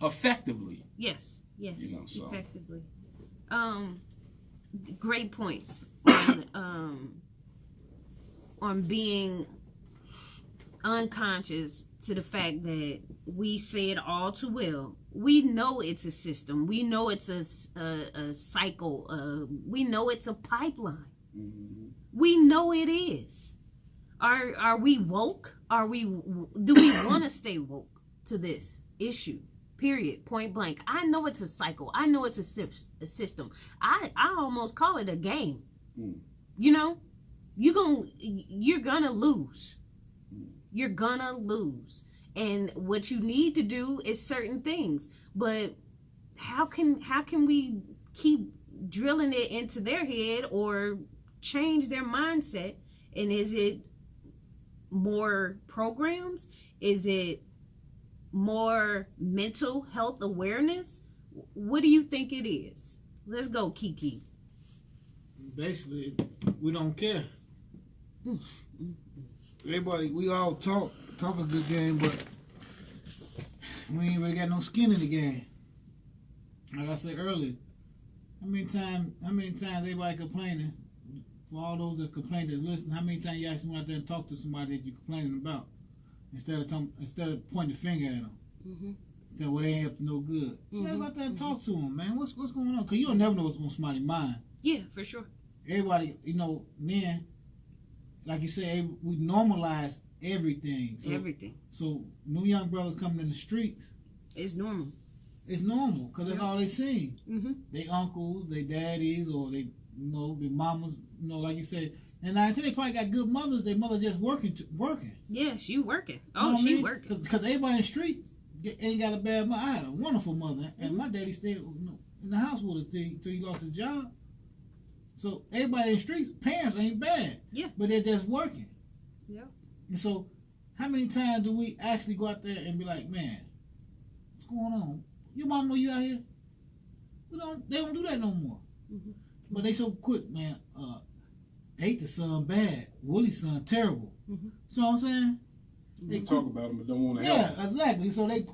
effectively. Yes. So. Effectively. Great points on being unconscious to the fact that we say it all too well. We know it's a system. We know it's a cycle. We know it's a pipeline. We know it is. Are we woke? Do we want to stay woke to this issue? Period. Point blank. I know it's a cycle. I know it's a system. I almost call it a game. You're gonna lose. You're gonna lose. And what you need to do is certain things. But how can we keep drilling it into their head or change their mindset? And is it more programs? Is it more mental health awareness? What do you think it is? Let's go, Kiki. Basically, we don't care. Everybody, we all talk a good game, but we ain't really got no skin in the game. Like I said earlier, how many times everybody complaining? For all those that complain that's listening, how many times you actually went out there and talked to somebody that you're complaining about instead of pointing the finger at them? Mm-hmm. Instead, well, they ain't up to no good. Mm-hmm. You go out there and talk to them, man. What's going on? Because you don't never know what's on somebody's mind. Yeah, for sure. Everybody, then, like you said, we normalize everything. Everything. So new young brothers coming in the streets. It's normal. It's normal because that's all they see. Mm-hmm. They uncles, they daddies, or they, their mamas. Like you said, and I think they probably got good mothers. Their mother's just working. Yeah, she working. Oh, she working. Because everybody in the street ain't got a bad mother. I had a wonderful mother, and my daddy stayed in the house with us till he lost his job. So everybody in the streets, parents ain't bad. Yeah. But they're just working. Yeah. And so, how many times do we actually go out there and be like, man, what's going on? Your mom know you out here? They don't do that no more. Mm-hmm. But they so quick, man. Hate the son bad. Willie's son terrible. Mm-hmm. See what I'm saying? They talk about them but don't want to help. Yeah, exactly. So they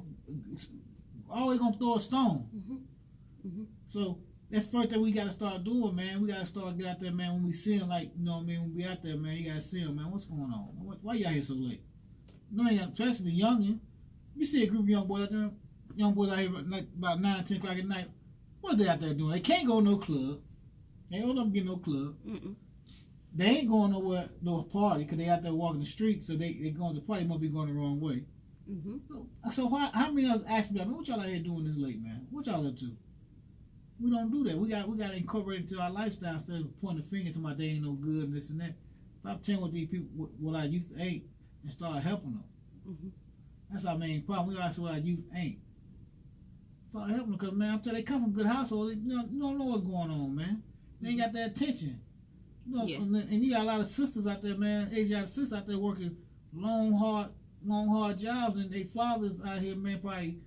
always gonna throw a stone. Mm-hmm. Mm-hmm. So that's the first thing we gotta start doing, man. We gotta start get out there, man. When we see them, like, when we out there, man, you gotta see them, man. What's going on? Why you out here so late? No, you got, especially the youngin'. You see a group of young boys out there, out here like about 9, 10 o'clock at night. What are they out there doing? They can't go to no club. They don't up get no club. Mm-mm. They ain't going nowhere, no party, because they out there walking the street, so they going to the party, must be going the wrong way. Mm-hmm. So how many of us ask me, what y'all out here doing this late, man? What y'all up to? We don't do that. We got to incorporate it into our lifestyle instead of pointing the finger to my day ain't no good and this and that. Stop telling what these people, what our youth ain't, and start helping them. Mm-hmm. That's our main problem. We always say what our youth ain't. Start helping them, because, man, I'm telling you, they come from good households. You don't know what's going on, man. They ain't got that attention. Yeah. And you got a lot of sisters out there, man. Asiatic sisters out there working long, hard jobs, and their fathers out here, man, probably,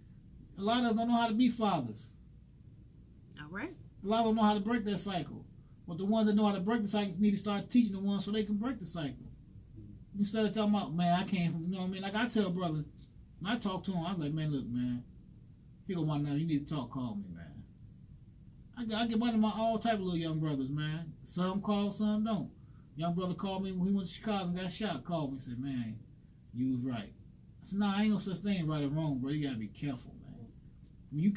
a lot of us don't know how to be fathers. All right. A lot of them know how to break that cycle. But the ones that know how to break the cycle need to start teaching the ones so they can break the cycle. Instead of talking about, man, I came from, you know what I mean? Like I tell brothers, when I talk to them, I'm like, man, look, man, here go my number. You need to talk, call me, man. I get money to my all type of little young brothers, man. Some call, some don't. Young brother called me when he went to Chicago and got shot. Called me and said, man, you was right. I said, nah, ain't no such thing right or wrong, bro. You gotta be careful, man. When you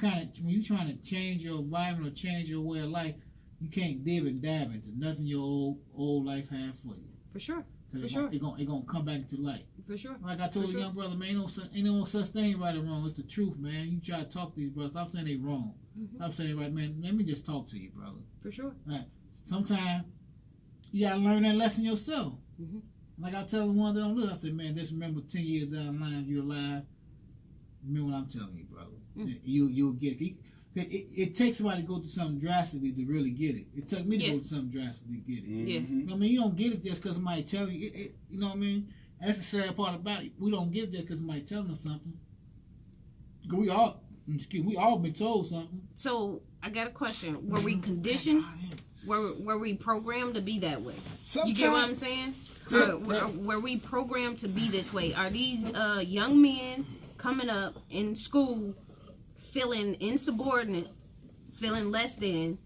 trying to change your environment or change your way of life, you can't dib and dab into nothing your old life had for you. For sure. For It's sure. gonna come back into light. For sure. Like I told the young brother, man, ain't no such thing right or wrong. It's the truth, man. You try to talk to these brothers. Stop saying they wrong. Mm-hmm. Stop saying right, man. Let me just talk to you, brother. For sure. Right. Sometimes you gotta learn that lesson yourself. Mm-hmm. Like I tell the ones that don't live, I say, man, just remember 10 years down the line, if you're alive, remember what I'm telling you, brother. Mm-hmm. You'll get it. It takes somebody to go through something drastically to really get it. It took me to go through something drastically to get it. Yeah. You know what I mean? You don't get it just because somebody telling you. You know what I mean? That's the sad part about it. We don't get it just because somebody telling us something. We all been told something. So I got a question. Were we conditioned? Were we programmed to be that way? You get what I'm saying? Were we programmed to be this way? Are these young men coming up in school feeling insubordinate, feeling less than,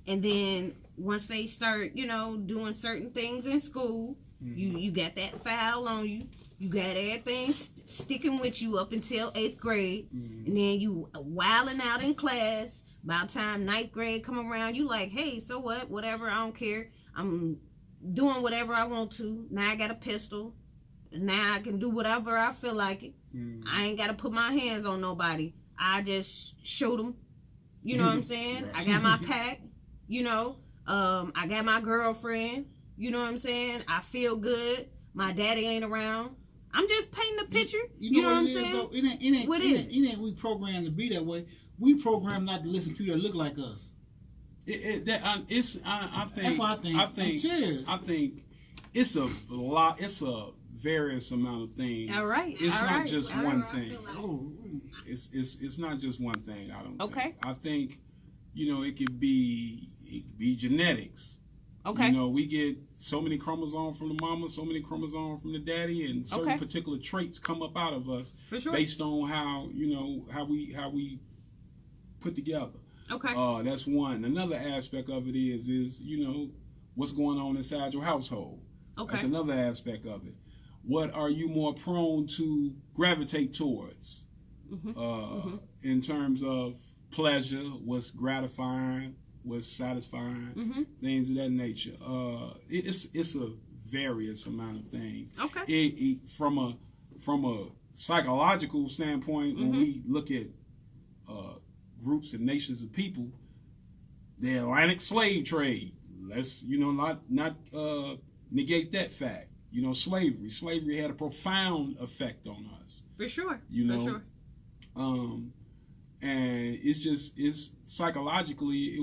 and then once they start, doing certain things in school, you got that foul on you. You got everything sticking with you up until 8th grade, and then you wilding out in class. By the time 9th grade come around, you like, hey, so what? Whatever, I don't care. I'm doing whatever I want to. Now I got a pistol. Now I can do whatever I feel like it. I ain't got to put my hands on nobody. I just shoot them. You know what I'm saying? I got my pack. I got my girlfriend. You know what I'm saying? I feel good. My daddy ain't around. I'm just painting a picture. You know what I'm saying? Though? It ain't we programmed to be that way. We programmed not to listen to people that look like us. I think. That's what I think. I think it's a lot. It's a various amount of things. All right. It's all not right. just all one right. thing. Oh, It's not just one thing. I don't. Okay. Think. I think, it could be genetics. Okay. You know, we get so many chromosomes from the mama, so many chromosomes from the daddy, and certain Okay. particular traits come up out of us For sure. based on how how we put together. Okay. That's one. Another aspect of it is what's going on inside your household. Okay. That's another aspect of it. What are you more prone to gravitate towards? In terms of pleasure, what's gratifying, what's satisfying, things of that nature. It's a various amount of things. Okay. From a psychological standpoint, when we look at groups and nations of people, the Atlantic slave trade. Let's not negate that fact. Slavery had a profound effect on us. For sure. For sure. And it's psychologically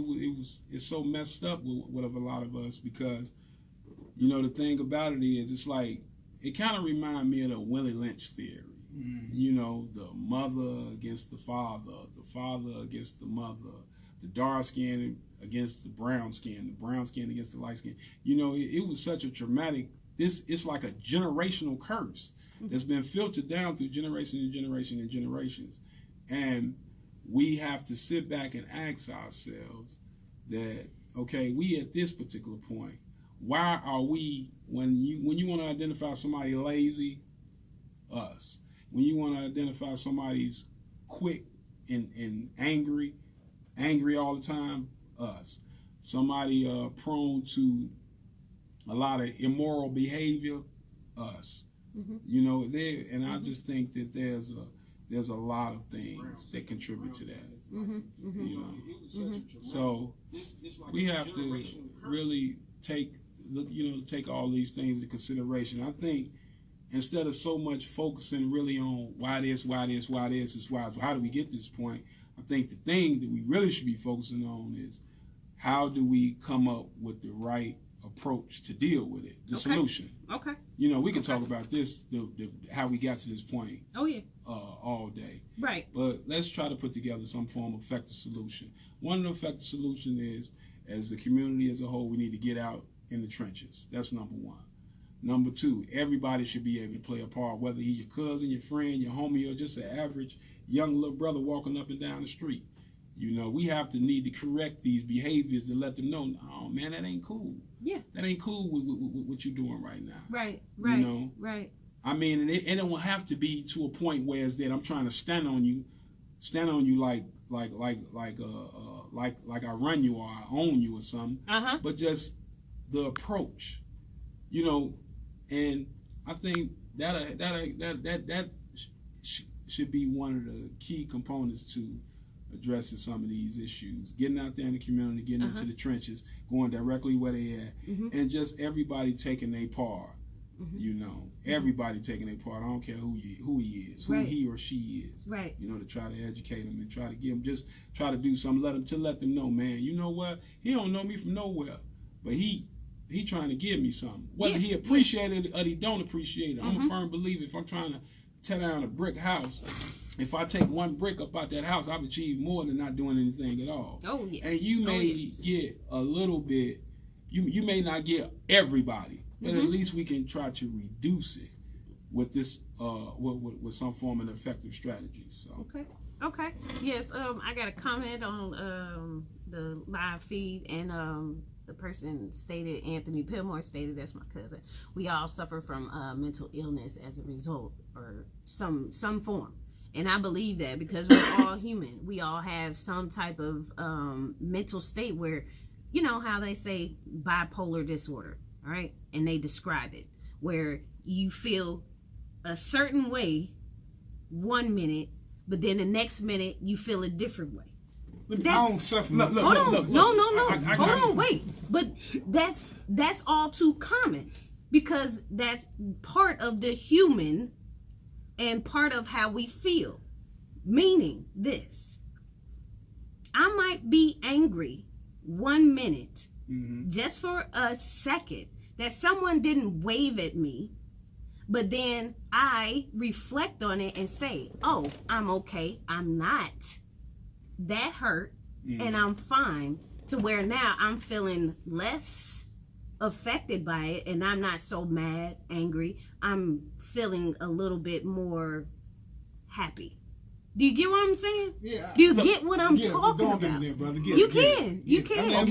it's so messed up with a lot of us, because the thing about it is, it's like, it kind of reminds me of the Willie Lynch theory. The mother against the father against the mother, the dark skin against the brown skin against the light skin. It was such a traumatic. It's like a generational curse that's been filtered down through generation and generation and generations. And we have to sit back and ask ourselves that, okay, we at this particular point, why are we, when you want to identify somebody lazy, us. When you want to identify somebody's quick and angry all the time, us. Somebody prone to a lot of immoral behavior, us. And I just think that there's a lot of things that contribute to that. So we have to really take all these things into consideration. I think instead of so much focusing really on why this, how do we get to this point, I think the thing that we really should be focusing on is how do we come up with the right approach to deal with it, the solution. Okay. We can talk about this, how we got to this point. Oh yeah. All day. Right. But let's try to put together some form of effective solution. One of the effective solutions is, as the community as a whole, we need to get out in the trenches. That's number one. Number two, everybody should be able to play a part, whether he's your cousin, your friend, your homie, or just an average young little brother walking up and down the street. We have to need to correct these behaviors to let them know, oh man, that ain't cool. Yeah. That ain't cool with what you're doing right now. Right. Right. I mean, and it don't have to be to a point where it's that I'm trying to stand on you like I run you or I own you or something. But just the approach, and I think that should be one of the key components to addressing some of these issues. Getting out there in the community, getting into the trenches, going directly where they at, and just everybody taking their part. Everybody taking their part. I don't care who he is, who he or she is. Right. To try to educate them and try to give them, just try to do something. Let them know, man. You know what? He don't know me from nowhere, but he trying to give me something. Whether he appreciate it or he don't appreciate it. I'm a firm believer. If I'm trying to tear down a brick house, if I take one brick up out that house, I've achieved more than not doing anything at all. Oh yes. And you may get a little bit. You may not get everybody. But at least we can try to reduce it with this, with some form of effective strategy. So okay, yes. I got a comment on the live feed, and the person stated, Anthony Pillmore stated, that's my cousin. We all suffer from mental illness as a result, or some form, and I believe that because we're all human. We all have some type of mental state where, how they say bipolar disorder. All right, and they describe it where you feel a certain way 1 minute, but then the next minute you feel a different way. Hold on, wait. But that's all too common, because that's part of the human and part of how we feel. Meaning this, I might be angry 1 minute, just for a second, that someone didn't wave at me. But then I reflect on it and say, oh, I'm okay. I'm not that hurt and I'm fine, to where now I'm feeling less affected by it and I'm not so mad, angry. I'm feeling a little bit more happy. Do you get what I'm saying? Yeah. Do you get what I'm talking about? There, brother. You can.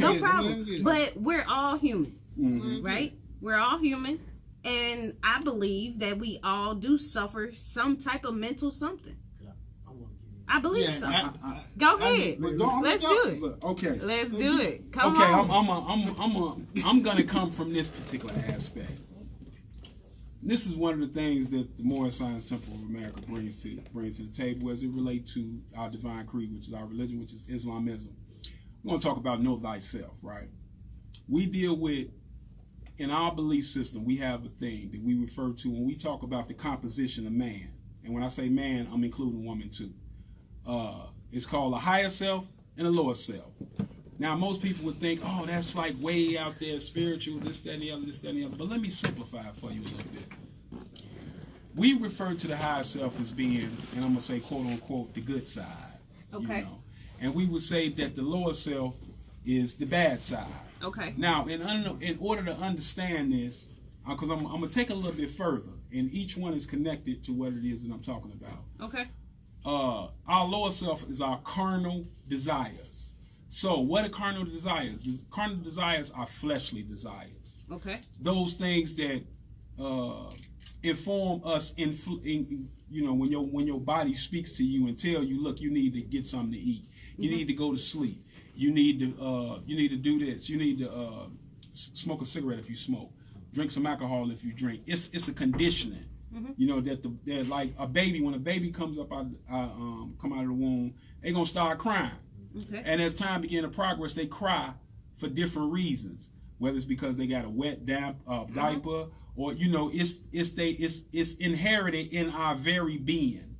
No problem. Okay. But we're all human, Mm-hmm. right? We're all human. And I believe that we all do suffer some type of mental something. I believe so. Go ahead. Let's do it. Look, okay. Let's do it. Come Okay, on. I'm gonna come from this particular aspect. This is one of the things that the Morris Science Temple of America brings to the table as it relates to our divine creed, which is our religion, which is Islamism. We're gonna talk about know thyself, right? We deal with, in our belief system, we have a thing that we refer to when we talk about the composition of man. And when I say man, I'm including woman too. It's called a higher self and a lower self. Now, most people would think, oh, that's like way out there, spiritual, this, that, and the other, this, that, and the other. But let me simplify it for you a little bit. We refer to the higher self as being, and I'm going to say, quote unquote, the good side. Okay. You know? And we would say that the lower self is the bad side. Okay. Now, in order to understand this, because I'm going to take a little bit further, and each one is connected to what it is that I'm talking about. Okay. Our lower self is our carnal desires. So what are carnal desires? Carnal desires are fleshly desires. Okay. Those things that inform us in when your body speaks to you and tell you, look, you need to get something to eat. You need to go to sleep. You need to do this. You need to smoke a cigarette if you smoke. Drink some alcohol if you drink. It's a conditioning. You know that like a baby, when a baby comes up come out of the womb, they're gonna start crying. Okay. And as time begins to progress, they cry for different reasons. Whether it's because they got a wet, damp diaper, or it's inherited in our very being.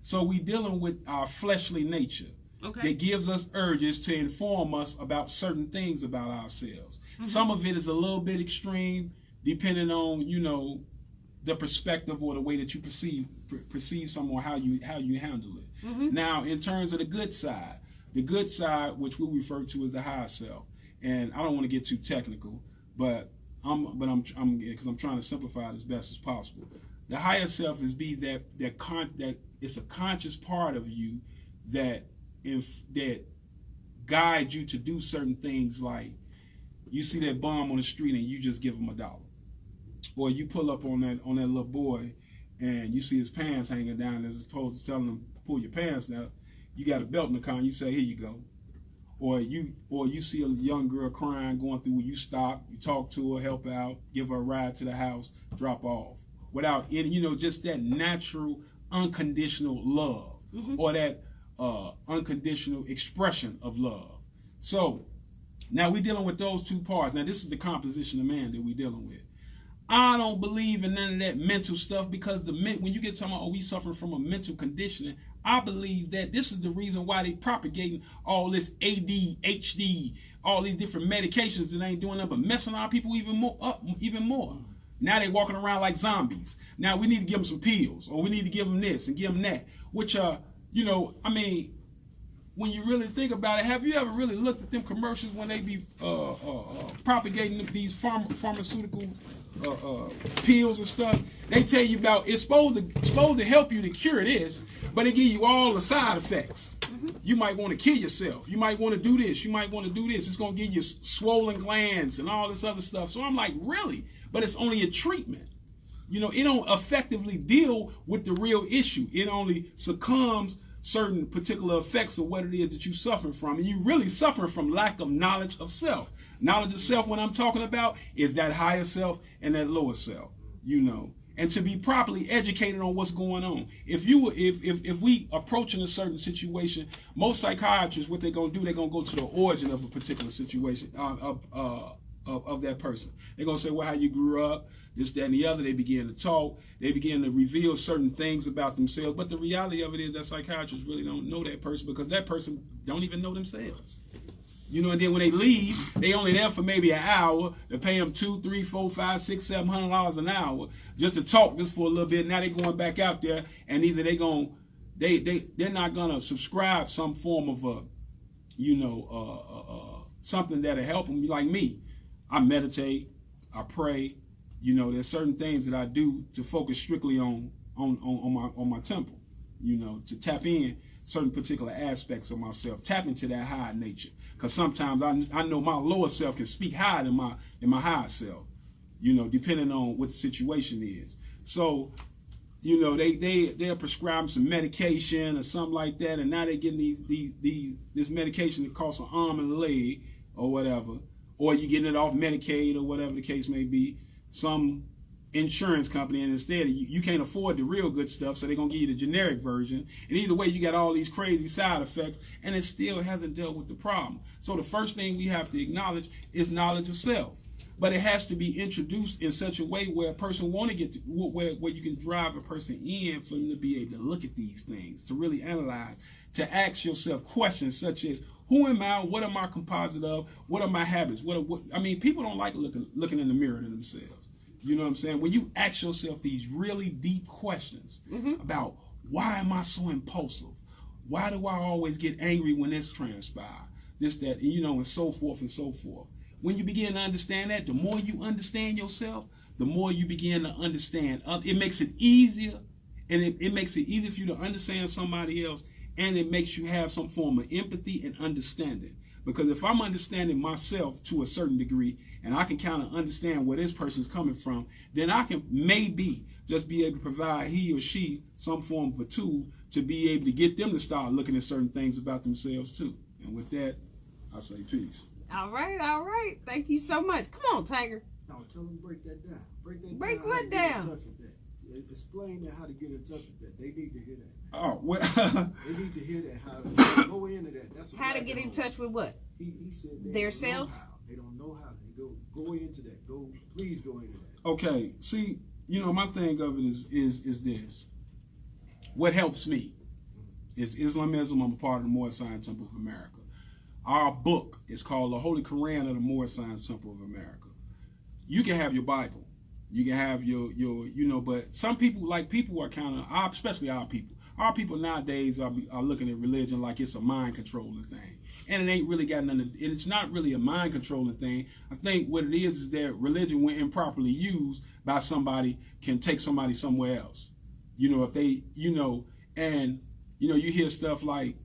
So we dealing with our fleshly nature that gives us urges to inform us about certain things about ourselves. Some of it is a little bit extreme, depending on the perspective or the way that you perceive something, or how you handle it. Now, in terms of the good side, which we refer to as the higher self, and I don't want to get too technical, but I'm because I'm trying to simplify it as best as possible. The higher self is that it's a conscious part of you that guides you to do certain things, like you see that bum on the street and you just give him $1. Or you pull up on that little boy and you see his pants hanging down, as opposed to telling him pull your pants down. You got a belt in the car and you say, here you go. Or you see a young girl crying, going through, you stop, you talk to her, help out, give her a ride to the house, drop off. Without any, just that natural, unconditional love, or that unconditional expression of love. So now we're dealing with those two parts. Now this is the composition of man that we're dealing with. I don't believe in none of that mental stuff, because when you get talking about, we suffering from a mental conditioning, I believe that this is the reason why they propagating all this ADHD, all these different medications that ain't doing nothing but messing our people even more. Now they walking around like zombies. Now we need to give them some pills, or we need to give them this and give them that, which are, when you really think about it, have you ever really looked at them commercials when they be propagating these pharmaceutical pills and stuff? They tell you about it's supposed to help you to cure this, but they give you all the side effects. You might want to kill yourself. You might want to do this. You might want to do this. It's going to give you swollen glands and all this other stuff. So I'm like, really? But it's only a treatment. It don't effectively deal with the real issue. It only succumbs certain particular effects of what it is that you're suffering from. And you really suffering from lack of knowledge of self. Knowledge of self, what I'm talking about, is that higher self and that lower self, and to be properly educated on what's going on. If we approaching a certain situation, most psychiatrists, what they're going to do, they're going to go to the origin of a particular situation, of that person. They're going to say, well, how you grew up, this, that, and the other. They begin to talk. They begin to reveal certain things about themselves. But the reality of it is that psychiatrists really don't know that person, because that person don't even know themselves. You know, and then when they leave, they only there for maybe an hour. They pay them $200, $300, $400, $500, $600, $700 an hour just to talk just for a little bit. Now they going back out there, and either they're not gonna subscribe some form of something that'll help them. Like me, I meditate, I pray. You know, there's certain things that I do to focus strictly on my temple. You know, to tap in certain particular aspects of myself, tap into that higher nature. Because sometimes I know my lower self can speak higher than my higher self, you know, depending on what the situation is. So, you know, they're prescribing some medication or something like that, and now they're getting this medication that costs an arm and a leg or whatever, or you're getting it off Medicaid or whatever the case may be, some insurance company, and instead you can't afford the real good stuff, so they're gonna give you the generic version, and either way you got all these crazy side effects, and it still hasn't dealt with the problem. So the first thing we have to acknowledge is knowledge of self, but it has to be introduced in such a way where a person want to get to where you can drive a person in for them to be able to look at these things, to really analyze, to ask yourself questions such as, who am I? What am I composite of? What are my habits? I mean, people don't like looking in the mirror to themselves. You know what I'm saying? When you ask yourself these really deep questions about, why am I so impulsive? Why do I always get angry when this transpires? This, that, you know, and so forth and so forth. When you begin to understand that, the more you understand yourself, the more you begin to understand. It makes it easier, and it makes it easier for you to understand somebody else, and it makes you have some form of empathy and understanding. Because if I'm understanding myself to a certain degree, and I can kind of understand where this person's coming from, then I can maybe just be able to provide he or she some form of a tool to be able to get them to start looking at certain things about themselves too. And with that, I say peace. All right. Thank you so much. Come on, Tiger. No, tell them to break that down. Break what down? Touch with that. Explain that, how to get in touch with that. They need to hear that. Oh, well. They need to hear that. How to go into that. That's how to get in touch with what? He said their self. They don't know how. They go into that. Please go into that. Okay. See, you know, my thing of it is this. What helps me is Islamism. I'm a part of the Moorish Science Temple of America. Our book is called The Holy Quran of the Moorish Science Temple of America. You can have your Bible. You can have your you know, but some people are kind of, especially our people nowadays are looking at religion like it's a mind controlling thing, and it ain't really got nothing. It's not really a mind controlling thing. I think what it is that religion, when improperly used by somebody, can take somebody somewhere else. You know, if they, you know, and you know, you hear stuff like,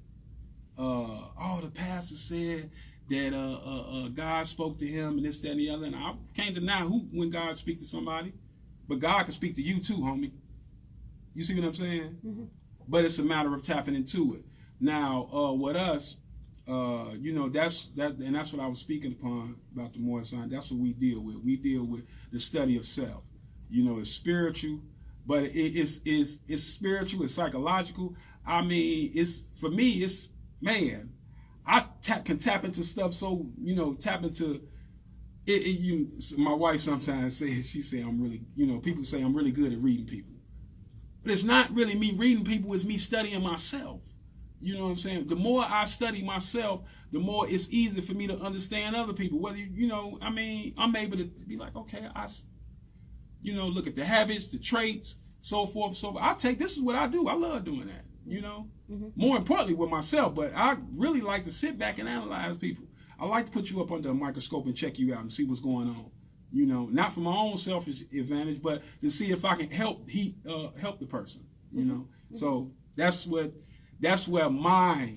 oh, the pastor said that God spoke to him and this, that, and the other. And I can't deny when God speaks to somebody, but God can speak to you too, homie. You see what I'm saying? Mm-hmm. But it's a matter of tapping into it. Now, with us, you know, that's what I was speaking upon about the Moorish Science. That's what we deal with. We deal with the study of self. You know, it's spiritual, but it's spiritual, it's psychological. I mean, for me, man, I can tap into stuff, so, you know, tap into it. My wife sometimes says, she say I'm really, you know, people say I'm really good at reading people. But it's not really me reading people, it's me studying myself. You know what I'm saying? The more I study myself, the more it's easy for me to understand other people. Whether, you know, I mean, I'm able to be like, okay, you know, look at the habits, the traits, so forth, so forth. This is what I do. I love doing that. You know, more importantly with myself, but I really like to sit back and analyze people. I like to put you up under a microscope and check you out and see what's going on. You know, not for my own selfish advantage, but to see if I can help the person. You know, so that's where my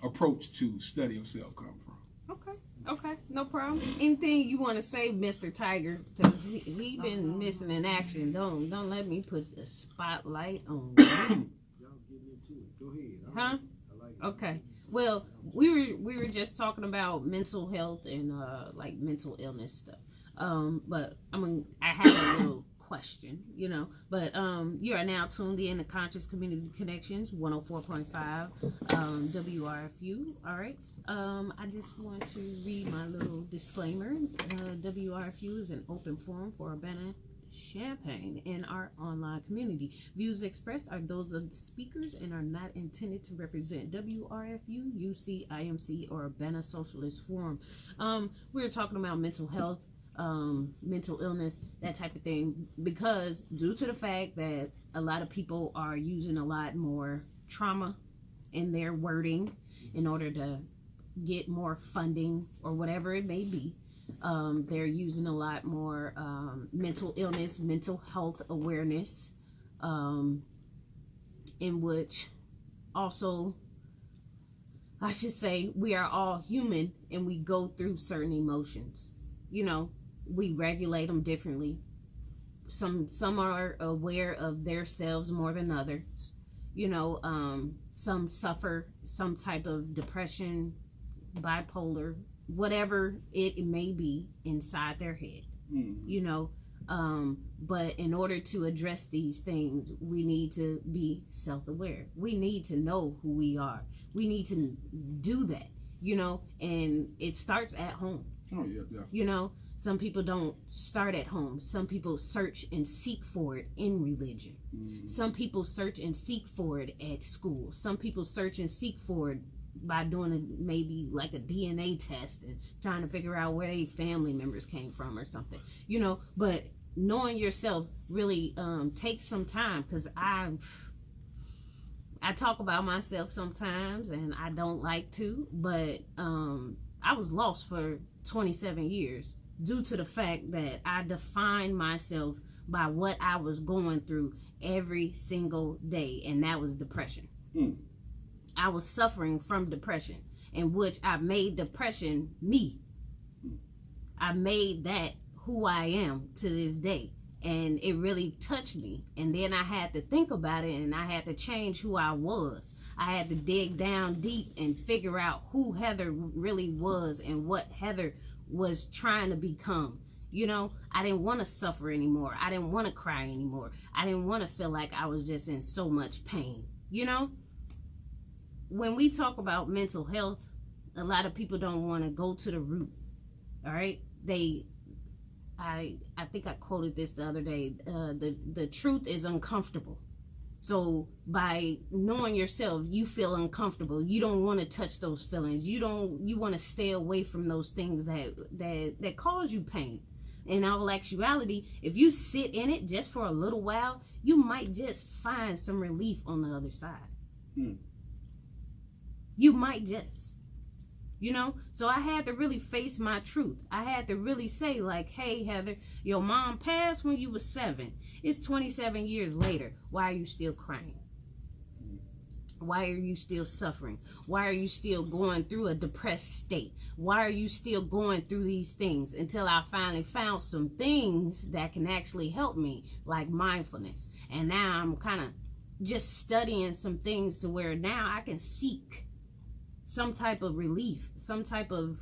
approach to study of self comes from. Okay, no problem. Anything you want to say, Mr. Tiger? Because he been missing in action. Don't let me put the spotlight on you. Y'all getting into it. Go ahead. Huh? I like it. Okay. Well, we were just talking about mental health and like mental illness stuff. But I have a little question, you know. But you are now tuned in to Conscious Community Connections 104.5 WRFU. All right. I just want to read my little disclaimer. WRFU is an open forum for champagne in our online community. Views expressed are those of the speakers and are not intended to represent WRFU, UC, IMC, or Urbana Socialist Forum. We're talking about mental health, mental illness, that type of thing, because due to the fact that a lot of people are using a lot more trauma in their wording in order to get more funding or whatever it may be. They're using a lot more mental illness, mental health awareness, in which also, I should say, we are all human and we go through certain emotions. You know, we regulate them differently. Some are aware of themselves more than others. You know, some suffer some type of depression, bipolar, whatever it may be inside their head. You know, but in order to address these things, we need to be self-aware. We need to know who we are. We need to do that, you know, and it starts at home. Oh, yeah, yeah. You know, some people don't start at home. Some people search and seek for it in religion. Some people search and seek for it at school. Some people search and seek for it by doing maybe like a DNA test and trying to figure out where their family members came from or something, you know. But knowing yourself really takes some time, because I talk about myself sometimes and I don't like to, but I was lost for 27 years due to the fact that I defined myself by what I was going through every single day, and that was depression. I was suffering from depression, in which I made depression me. I made that who I am to this day, and it really touched me. And then I had to think about it, and I had to change who I was. I had to dig down deep and figure out who Heather really was and what Heather was trying to become. You know, I didn't want to suffer anymore. I didn't want to cry anymore. I didn't want to feel like I was just in so much pain, you know. When we talk about mental health, a lot of people don't want to go to the root. All right, I think I quoted this the other day. The truth is uncomfortable. So by knowing yourself, you feel uncomfortable. You don't want to touch those feelings. You want to stay away from those things that cause you pain. In all actuality, if you sit in it just for a little while, you might just find some relief on the other side. You might just, you know. So I had to really face my truth. I had to really say, like, hey, Heather, your mom passed when you were 7. It's 27 years later. Why are you still crying? Why are you still suffering? Why are you still going through a depressed state? Why are you still going through these things? Until I finally found some things that can actually help me, like mindfulness. And now I'm kind of just studying some things to where now I can seek some type of relief, some type of,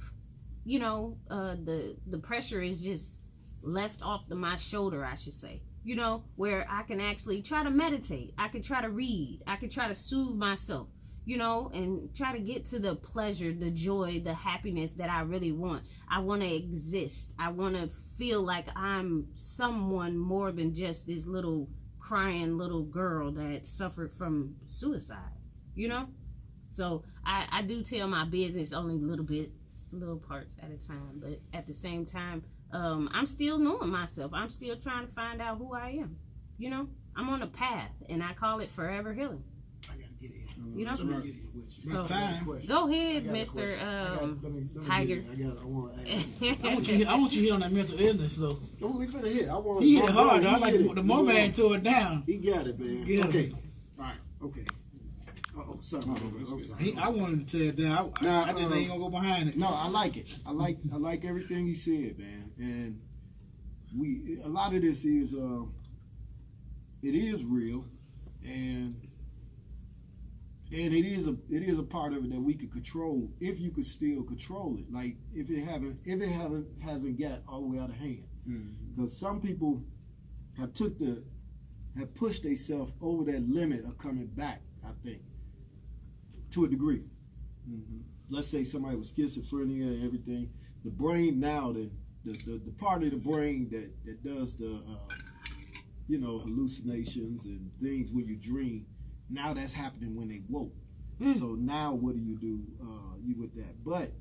you know, the pressure is just left off my shoulder, I should say. You know, where I can actually try to meditate. I can try to read. I can try to soothe myself, you know, and try to get to the pleasure, the joy, the happiness that I really want. I want to exist. I want to feel like I'm someone more than just this little crying little girl that suffered from suicide, you know? So I do tell my business only little parts at a time, but at the same time, I'm still knowing myself. I'm still trying to find out who I am. You know, I'm on a path, and I call it forever healing. I gotta get in. You know, Let me get in with you. So, time. go ahead, Mr. Tiger. I want to ask you. I want you to hit on that mental illness, though. Oh, we finna hit. I want. He hit it hard. I like the more man tore it down. He got it, man. Yeah. Okay. All right. Okay. Oh, sorry. I'm sorry. I wanted to tear it down. I just ain't gonna go behind it. No, I like it. I like everything he said, man. And a lot of this is it is real, and it is a part of it that we could control if you could still control it. Like if it hasn't got all the way out of hand. Because some people have pushed themselves over that limit of coming back, I think, to a degree. Let's say somebody with schizophrenia and everything. The brain now, the part of the brain that does the hallucinations and things when you dream. Now that's happening when they woke. So now what do? You with that? But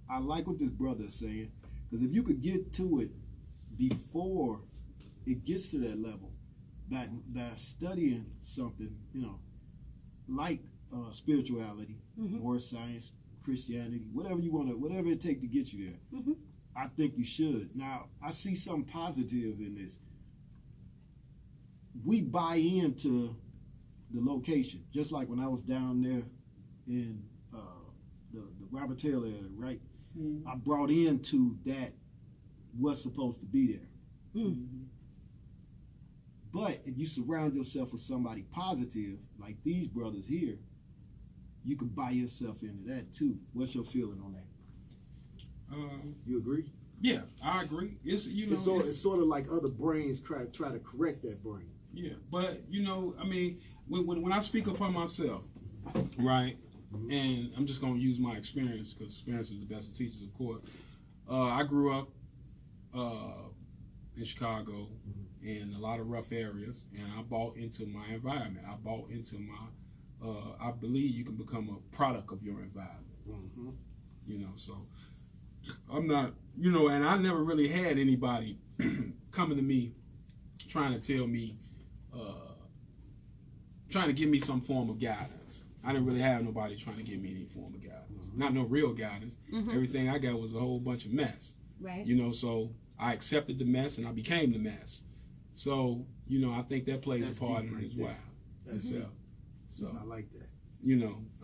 I like what this brother is saying, because if you could get to it before it gets to that level, by studying something, like spirituality, or science, Christianity, whatever you want to, whatever it takes to get you there, I think you should. Now, I see something positive in this. We buy into the location, just like when I was down there in the Robert Taylor area, right? I brought into that what's supposed to be there. But if you surround yourself with somebody positive, like these brothers here, you can buy yourself into that too. What's your feeling on that? You agree? Yeah, I agree. It's it's sort of like other brains try to correct that brain. Yeah, but I mean, when I speak upon myself, right, and I'm just gonna use my experience, because experience is the best of teachers, of course. I grew up in Chicago in a lot of rough areas, and I bought into my environment. I bought into my. I believe you can become a product of your environment. So I'm not, and I never really had anybody coming to me trying to tell me, trying to give me some form of guidance. I didn't really have nobody trying to give me any form of guidance. Not no real guidance. Everything I got was a whole bunch of mess. Right. So I accepted the mess and I became the mess. So, I think that plays a part in it as well. That's it. So I like that.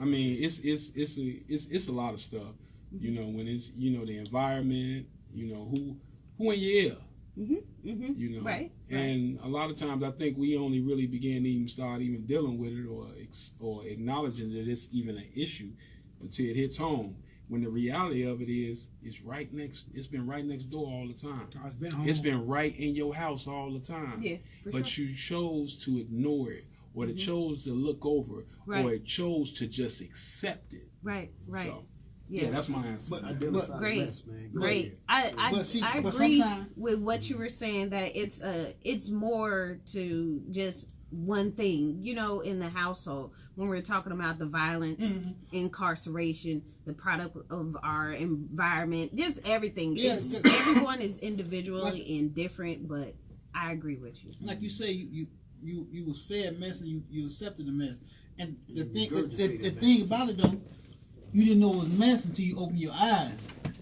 I mean, it's a lot of stuff. When it's the environment, who in your ear. Right. And a lot of times I think we only really begin to even start even dealing with it or acknowledging that it's even an issue until it hits home. When the reality of it is, it's been right next door all the time. It's been right in your house all the time. Yeah, but sure. you chose to ignore it, or it chose to look over it, or it chose to just accept it. Right. So, yeah, that's my answer. But great, mess, man. great. I agree with what you were saying, that it's more to just one thing, in the household. When we're talking about the violence, incarceration, the product of our environment, just everything. Yeah, everyone is individually and different, but I agree with you. Like you say, you was fed mess and you accepted the mess. And the regurgitated thing mess. about it though, you didn't know it was mess until you opened your eyes,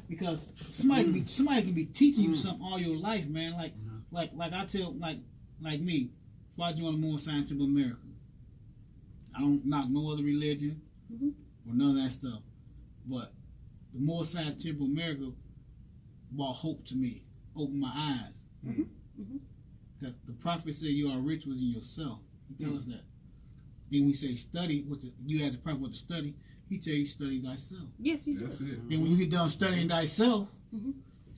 because somebody can be teaching you something all your life, man. Like I tell like me, if I join the More Scientific America, I don't knock no other religion or none of that stuff, but the More Scientific America brought hope to me, opened my eyes. Because the prophet said you are rich within yourself. He tells us that. Then we say study. You ask the prophet what to study. He tell you study thyself. Yes, he does. That's it. Then when you get done studying thyself,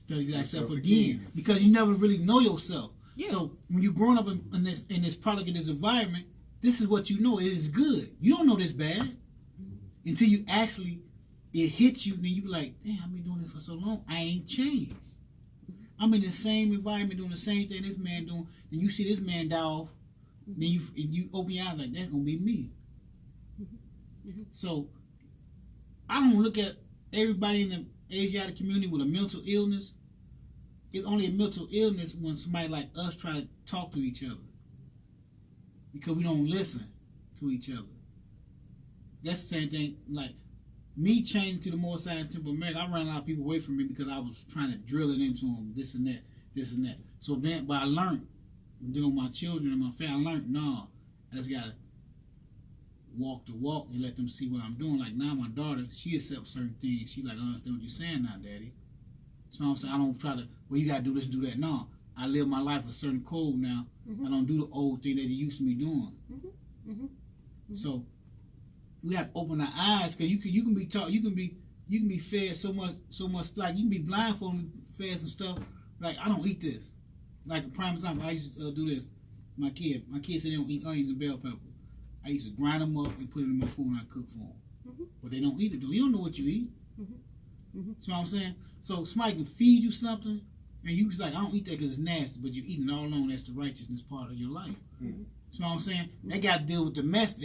study thyself again, because you never really know yourself. Yeah. So when you're growing up in this product, in this environment, this is what you know. It is good. You don't know this bad until you actually, it hits you, and then you be like, damn, I've been doing this for so long. I ain't changed. I'm in the same environment doing the same thing this man doing. Then you see this man die off. Then you open your eyes like, that's gonna be me. So I don't look at everybody in the Asiatic community with a mental illness. It's only a mental illness when somebody like us try to talk to each other, because we don't listen to each other. That's the same thing. Like me changing to the More Scientific America, I ran a lot of people away from me because I was trying to drill it into them, this and that. So then, but I learned, dealing with my children and my family, I learned, no, I just gotta walk the walk and let them see what I'm doing. Like now, my daughter, she accepts certain things. She like, I understand what you're saying now, Daddy. So I'm saying, I don't try to, well, you gotta do this and do that. No, I live my life a certain code now. I don't do the old thing that you used to be doing. So we have to open our eyes, because you can be taught, you can be fed so much like you can be blindfolded, fed some stuff. Like I don't eat this. Like a prime example, I used to do this. My kids said they don't eat onions and bell pepper. I used to grind them up and put it in my food and I cook for them. But they don't eat it though. You don't know what you eat. So what I'm saying, so somebody can feed you something and you was like, I don't eat that because it's nasty, but you're eating all along. That's the righteousness part of your life. Mm-hmm. You know what I'm saying? They got to deal with the mess.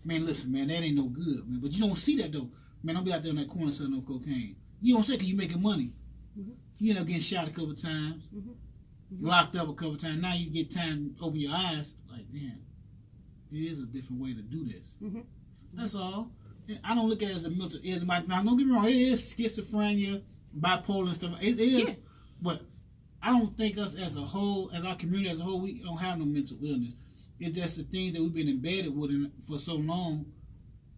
Man, listen, man, that ain't no good, man. But you don't see that, though. Man, don't be out there in that corner selling no cocaine. You don't say because you making money. Mm-hmm. You end up getting shot a couple times, locked up a couple times. Now you get time to open your eyes. Like, damn, it is a different way to do this. Mm-hmm. That's all. I don't look at it as a mental illness. Now, don't get me wrong. It is schizophrenia, bipolar and stuff. It is. Yeah. But I don't think us as a whole, as our community as a whole, we don't have no mental illness. It's just the things that we've been embedded with for so long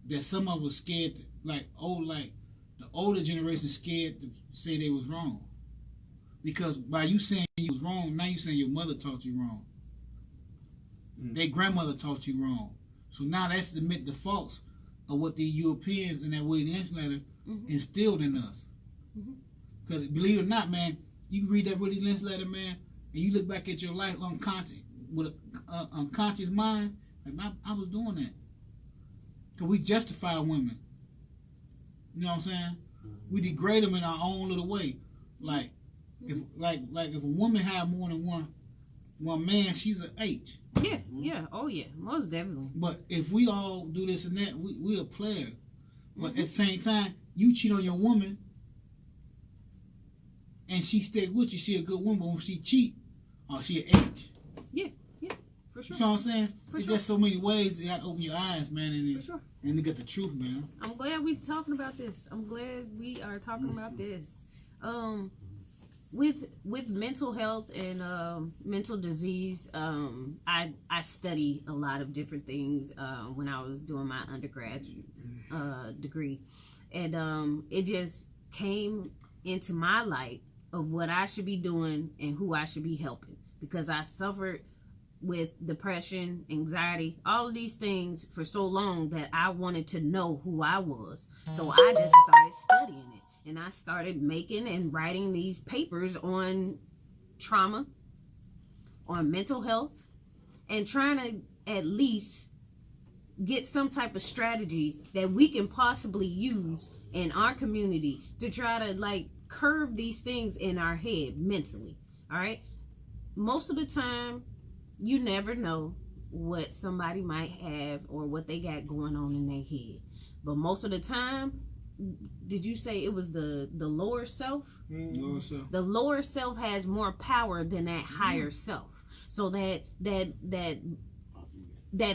that some of us scared, like the older generation scared to say they was wrong. Because by you saying you was wrong, now you saying your mother taught you wrong. Their grandmother taught you wrong. So now that's the faults of what the Europeans and that Willie Lynch letter instilled in us. Because believe it or not, man, you can read that Willie Lynch letter, man, and you look back at your life unconscious with an unconscious mind. Like I was doing that. Because we justify women. You know what I'm saying? We degrade them in our own little way. Like if a woman have more than one man, she's an H. Yeah, oh yeah, most definitely. But if we all do this and that, we're a player. But at the same time, you cheat on your woman, and she stay with you. She a good woman, but when she cheat, she an H. Yeah, for sure. You know what I'm saying? There's just so many ways you got to open your eyes, man, and to get the truth, man. I'm glad we're talking about this. I'm glad we are talking about this. With mental health and mental disease, I study a lot of different things when I was doing my undergraduate degree, and it just came into my light of what I should be doing and who I should be helping, because I suffered with depression, anxiety, all of these things for so long that I wanted to know who I was. So I just started studying it. And I started making and writing these papers on trauma, on mental health, and trying to at least get some type of strategy that we can possibly use in our community to try to curb these things in our head mentally. All right. Most of the time, you never know what somebody might have or what they got going on in their head. But most of the time, did you say it was the lower self? Lower self. The lower self has more power than that higher self. So that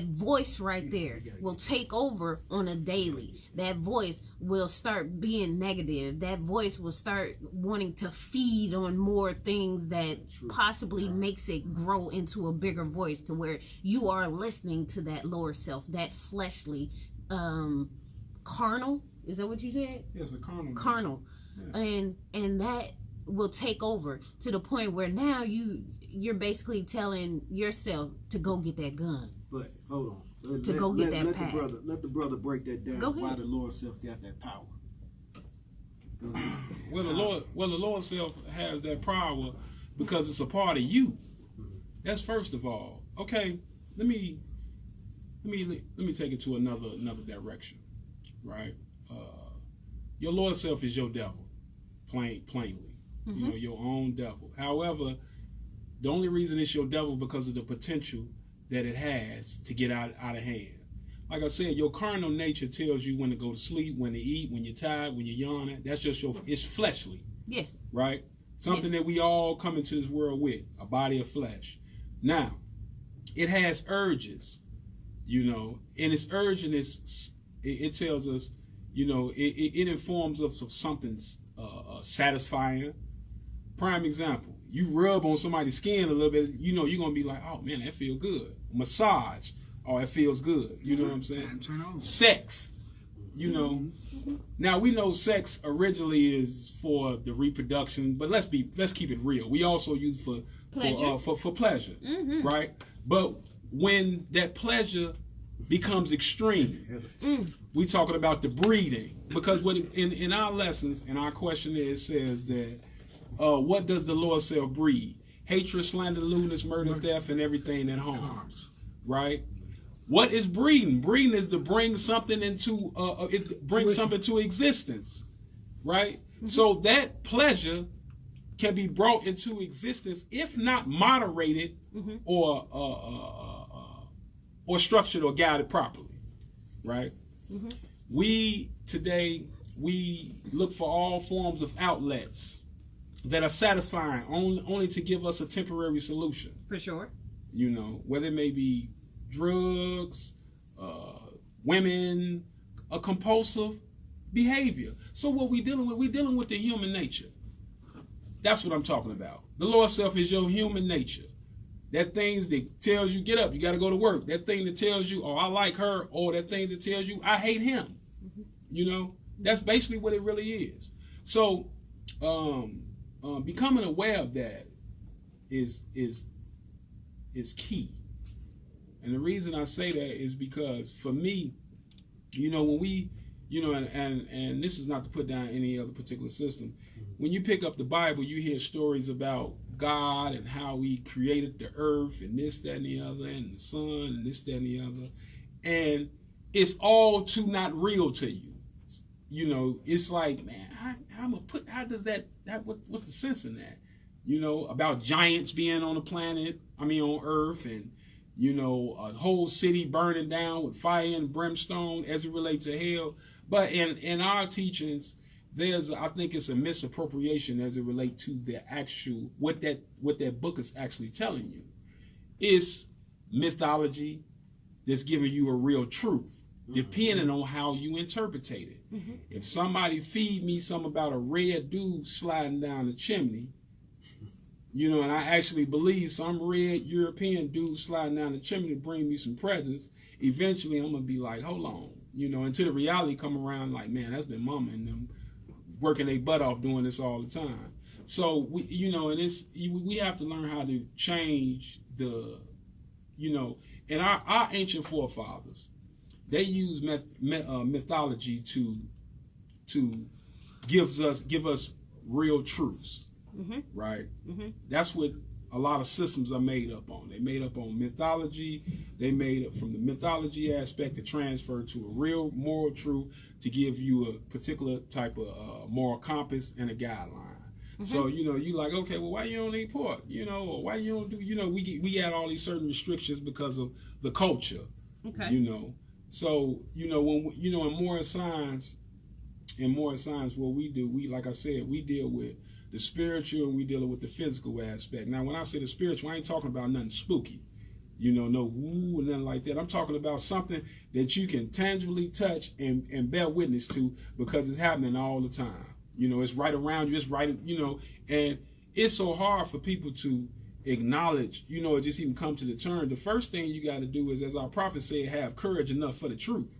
voice right there will take over on a daily. That voice will start being negative. That voice will start wanting to feed on more things that possibly makes it grow into a bigger voice, to where you are listening to that lower self, that fleshly, carnal. Is that what you said? Yes, a carnal. Carnal. Yes. And that will take over to the point where now you're basically telling yourself to go get that gun. But hold on. Let the brother break that down. Why the lower self got that power. Well, the lower self has that power because it's a part of you. That's first of all. Okay, let me take it to another direction, right? Your lower self is your devil, plainly. You know, your own devil. However, the only reason it's your devil because of the potential that it has to get out of hand. Like I said, your carnal nature tells you when to go to sleep, when to eat, when you're tired, when you're yawning. That's just it's fleshly. Yeah. Right? Something that we all come into this world with, a body of flesh. Now, it has urges, you know, and its urge and it tells us, you know, it informs us of something satisfying. Prime example, you rub on somebody's skin a little bit, you know, you're going to be like, oh man, that feels good. Massage, oh, it feels good. You know what I'm saying? Sex, you know. Now we know sex originally is for the reproduction, but let's keep it real. We also use for pleasure, right? But when that pleasure becomes extreme, we talking about the breeding, because in our lessons, and our questionnaire says that what does the lower self breed? Hatred, slander, lewdness, murder, theft, and everything that harms. Right? What is breeding? Breeding is to bring something into something to existence. Right? So that pleasure can be brought into existence if not moderated or structured or guided properly, right? We today look for all forms of outlets that are satisfying only to give us a temporary solution. For sure. You know, whether it may be drugs, women, a compulsive behavior. So what we dealing with? We're dealing with the human nature. That's what I'm talking about. The lower self is your human nature. That thing that tells you, get up, you got to go to work. That thing that tells you, oh, I like her. Or that thing that tells you, I hate him. You know, that's basically what it really is. So becoming aware of that is key. And the reason I say that is because for me, you know, when we, you know, and this is not to put down any other particular system. When you pick up the Bible, you hear stories about God and how he created the earth and this, that, and the other, and the sun and this, that, and the other. And it's all too not real to you. You know, it's like, man, how does that, what's the sense in that? You know, about giants being on the planet, on earth, and, you know, a whole city burning down with fire and brimstone as it relates to hell. But in our teachings, I think it's a misappropriation as it relates to the actual, what that book is actually telling you. It's mythology that's giving you a real truth, depending on how you interpret it. If somebody feed me something about a red dude sliding down the chimney, you know, and I actually believe some red European dude sliding down the chimney to bring me some presents, eventually I'm going to be like, hold on, you know, until the reality come around like, man, that's been mama and them working their butt off doing this all the time. So, we, you know, and we have to learn how to change the, you know, and our ancient forefathers, they use mythology to give us real truths, right? That's what a lot of systems are made up on. They made up on mythology. They made up from the mythology aspect to transfer to a real moral truth to give you a particular type of moral compass and a guideline. So, you know, you like, okay, well, why you don't eat pork? You know, or why you don't do, you know, we add all these certain restrictions because of the culture, you know. So, you know, when, you know, in moral science, what we do, like I said, we deal with the spiritual and we deal with the physical aspect. Now, when I say the spiritual, I ain't talking about nothing spooky, you know, no woo and nothing like that. I'm talking about something that you can tangibly touch and bear witness to because it's happening all the time. You know, it's right around you, it's right, you know, and it's so hard for people to acknowledge, you know, or just even come to the term. The first thing you got to do is, as our prophet said, have courage enough for the truth.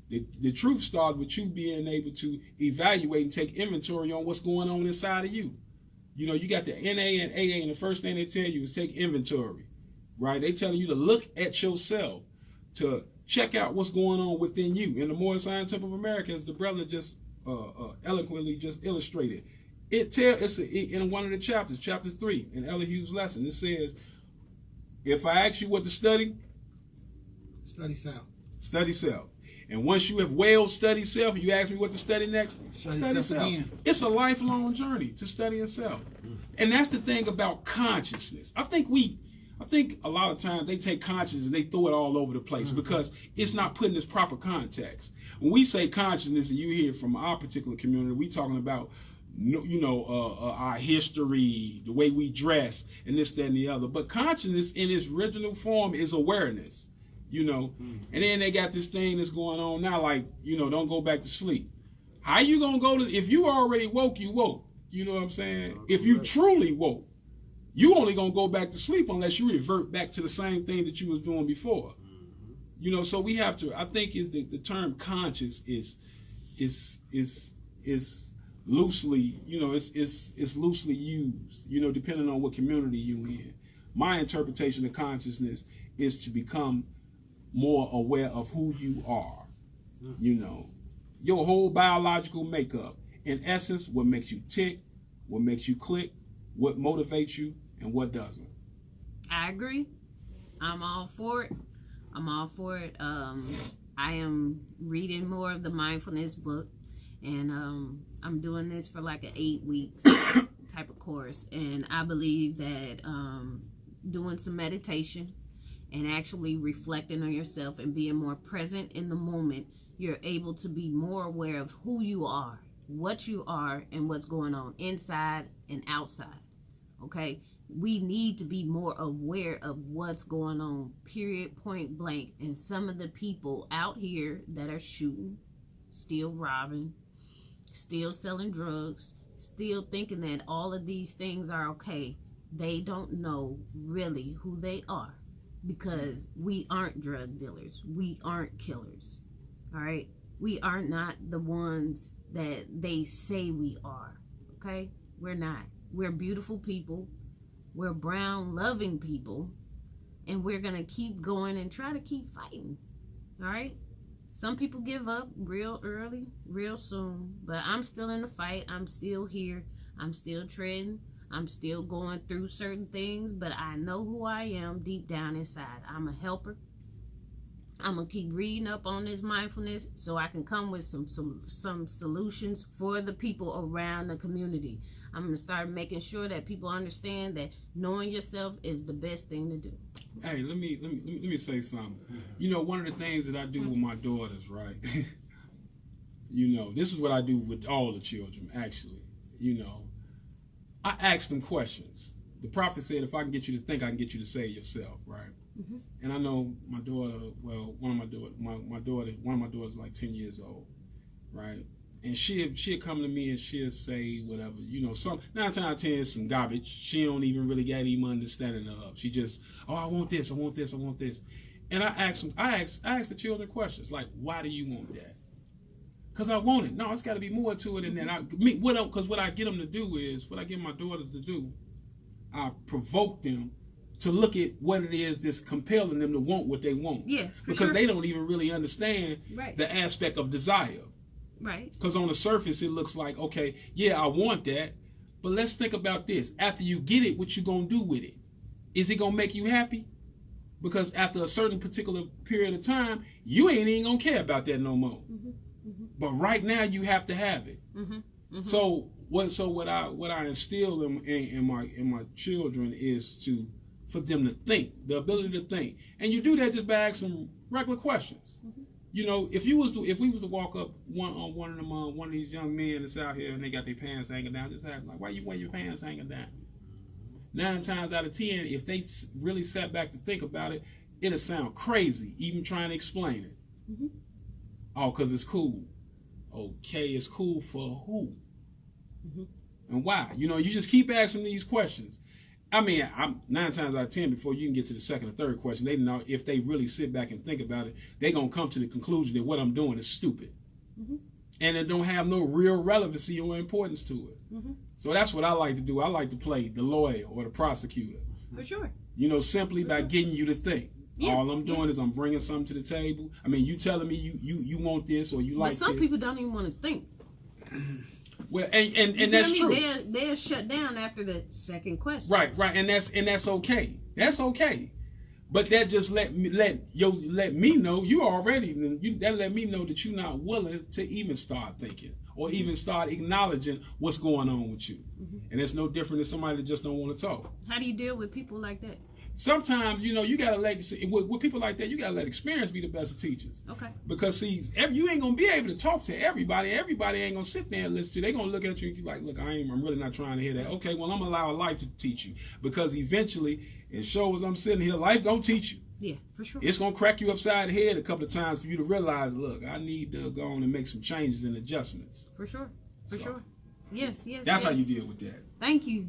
The truth starts with you being able to evaluate and take inventory on what's going on inside of you. You know, you got the NA and AA, and the first thing they tell you is take inventory, right? They telling you to look at yourself, to check out what's going on within you. In the Moorish Science Temple of America, as the brother just eloquently just illustrated, it's in one of the chapters, chapter 3, in Elihu's lesson. It says, if I ask you what to study, Study self. Study self. And once you have well studied self, and you ask me what to study next, study self. Again. It's a lifelong journey to studying self. And that's the thing about consciousness. I think a lot of times they take consciousness and they throw it all over the place because it's not put in its proper context. When we say consciousness, and you hear from our particular community, we talking about, you know, our history, the way we dress, and this, that, and the other. But consciousness in its original form is awareness. You know, and then they got this thing that's going on now, like, you know, don't go back to sleep. How you gonna go to, if you already woke, you woke. You know what I'm saying? If you truly woke, you only gonna go back to sleep unless you revert back to the same thing that you was doing before. You know, so we have to, I think the term conscious is loosely, you know, it's loosely used, you know, depending on what community you in. My interpretation of consciousness is to become more aware of who you are. You know, your whole biological makeup. In essence, what makes you tick, what makes you click, what motivates you, and what doesn't. I agree. I'm all for it. I am reading more of the mindfulness book, and I'm doing this for like an 8 weeks type of course, and I believe that doing some meditation and actually reflecting on yourself and being more present in the moment, you're able to be more aware of who you are, what you are, and what's going on inside and outside. Okay, we need to be more aware of what's going on, period, point blank. And some of the people out here that are shooting, still robbing, still selling drugs, still thinking that all of these things are okay, they don't know really who they are, because we aren't drug dealers, we aren't killers. All right, we are not the ones that they say we are. Okay, we're not. We're beautiful people, we're brown loving people, and we're gonna keep going and try to keep fighting. All right, some people give up real early, real soon, but I'm still in the fight. I'm still here, I'm still treading, I'm still going through certain things, but I know who I am deep down inside. I'm a helper. I'm gonna keep reading up on this mindfulness so I can come with some solutions for the people around the community. I'm gonna start making sure that people understand that knowing yourself is the best thing to do. Hey, let me say something. You know, one of the things that I do with my daughters, right? You know, this is what I do with all the children, actually. You know, I ask them questions. The prophet said, if I can get you to think, I can get you to say it yourself, right? Mm-hmm. And I know my daughter, well, one of my daughters is like 10 years old, right? And she'll come to me and she'll say whatever, you know, 9 times out of 10 is some garbage. She don't even really get even understanding of. She just, oh, I want this, I want this, I want this. And I ask the children questions like, why do you want that? Because I want it. No, it's got to be more to it than that. Because what I get them to do is, what I get my daughters to do, I provoke them to look at what it is that's compelling them to want what they want. Yeah, because they don't even really understand right. the aspect of desire. Right. Because on the surface, it looks like, okay, yeah, I want that, but let's think about this. After you get it, what you going to do with it? Is it going to make you happy? Because after a certain particular period of time, you ain't even going to care about that no more. Mm-hmm. Mm-hmm. But right now, you have to have it. Mm-hmm. Mm-hmm. So what I instill in my children is for them to think, the ability to think, and you do that just by asking regular questions. Mm-hmm. You know, if we was to walk up one of these young men that's out here and they got their pants hanging down, just ask like, why you wear your pants hanging down? 9 times out of 10, if they really sat back to think about it, it'll sound crazy, even trying to explain it. Mm-hmm. Oh, because it's cool. Okay, it's cool for who? Mm-hmm. And why? You know, you just keep asking these questions. I mean, I'm 9 times out of 10 before you can get to the second or third question, they know if they really sit back and think about it, they're going to come to the conclusion that what I'm doing is stupid. Mm-hmm. And it don't have no real relevancy or importance to it. Mm-hmm. So that's what I like to do. I like to play the lawyer or the prosecutor. For sure. You know, simply by getting you to think. Yeah. All I'm doing is I'm bringing something to the table. I mean, you telling me you want this or you like this. But some people don't even want to think. Well, and that's true. They're shut down after the second question. Right, and that's okay. That's okay. But that just let me know you already. That let me know that you're not willing to even start thinking or even start acknowledging what's going on with you. Mm-hmm. And it's no different than somebody that just don't want to talk. How do you deal with people like that? Sometimes, you know, you gotta with people like that, you gotta let experience be the best of teachers. Okay. Because see, you ain't gonna be able to talk to everybody. Everybody ain't gonna sit there and listen to you. They gonna look at you and be like, look, I'm really not trying to hear that. Okay, well, I'm gonna allow life to teach you. Because eventually, it shows I'm sitting here, life gonna teach you. Yeah, for sure. It's gonna crack you upside the head a couple of times for you to realize, look, I need to go on and make some changes and adjustments. For sure. For sure. Yes. That's how you deal with that. Thank you.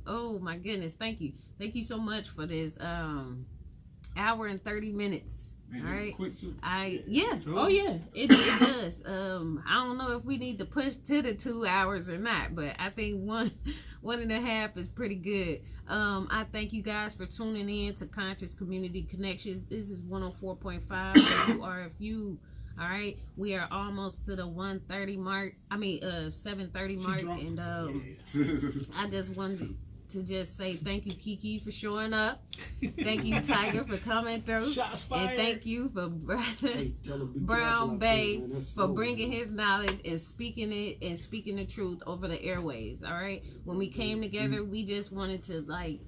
Oh my goodness, thank you so much for this hour and 30 minutes. Man, all right, quick too. It does. I don't know if we need to push to the 2 hours or not, but I think one and a half is pretty good. I thank you guys for tuning in to Conscious Community Connections. This is 104.5 WRFU. All right, we are almost to the 1:30 mark. 7:30 mark, and I just wanted to just say thank you, Kiki, for showing up. Thank you, Tiger, for coming through. Shots fired. And thank you for Hey, tell him be Brown-Bey careful out there, man. That's for snow, bringing man. his knowledge and speaking it and speaking the truth over the airwaves. All right. When we came together, we just wanted to like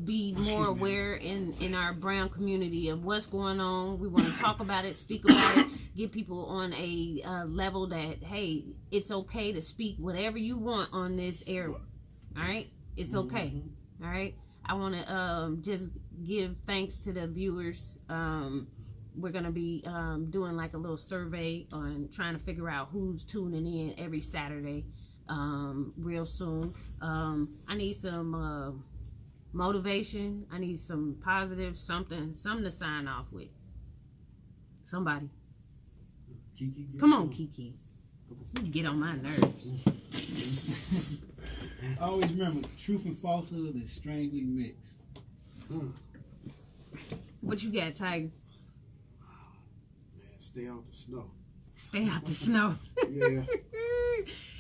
be more aware in our brown community of what's going on. We want to talk about it, speak about it, get people on a level that, hey, it's okay to speak whatever you want on this air. All right, it's okay. All right, I want to just give thanks to the viewers. We're gonna be doing like a little survey on trying to figure out who's tuning in every Saturday real soon. I need some motivation. I need some positive something to sign off with. Somebody. Kiki, Come on, Kiki. You get on my nerves. Always remember, truth and falsehood is strangely mixed. What you got, Tiger? Man, stay out the snow. Stay out the snow. Yeah.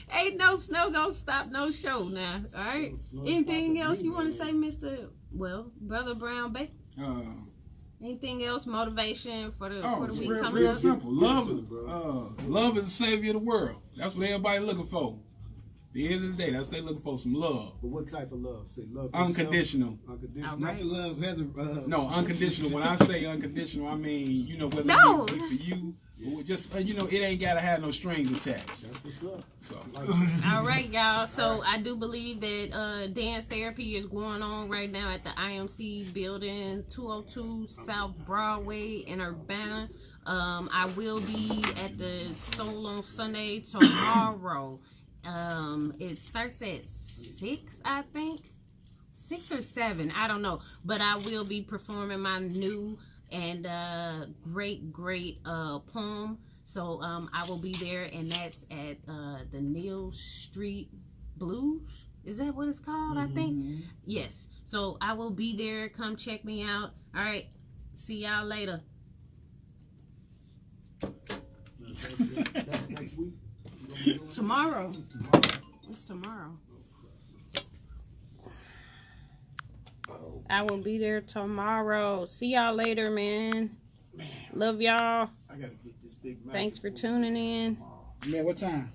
Ain't no snow gonna stop no show now. All right. Snow Anything stopping else me, you want to man. say, Brother Brown-Bey? Anything else? Motivation for the It's week real, coming real up? simple. Love Love is the savior of the world. That's what everybody looking for. At the end of the day, that's what they looking for, some love. But what type of love? Say love. Unconditional. Yourself. Unconditional. All Not right. to love Heather. No, unconditional. When I say unconditional, I mean, whether No. it's for you, or just, it ain't got to have no strings attached. That's what's up. So, All right, y'all. So I do believe that dance therapy is going on right now at the IMC building, 202 South Broadway in Urbana. I will be at the Soul on Sunday tomorrow. It starts at 6, I think. 6 or 7, I don't know. But I will be performing my new and great poem. So I will be there, and that's at the Neal Street Blues. Is that what it's called? I think. Yes. So I will be there. Come check me out. All right. See y'all later. That's next week. You gonna be doing Tomorrow. It's tomorrow. I will be there tomorrow. See y'all later, man. Love y'all. I gotta get this big. Thanks for tuning in. Man, what time?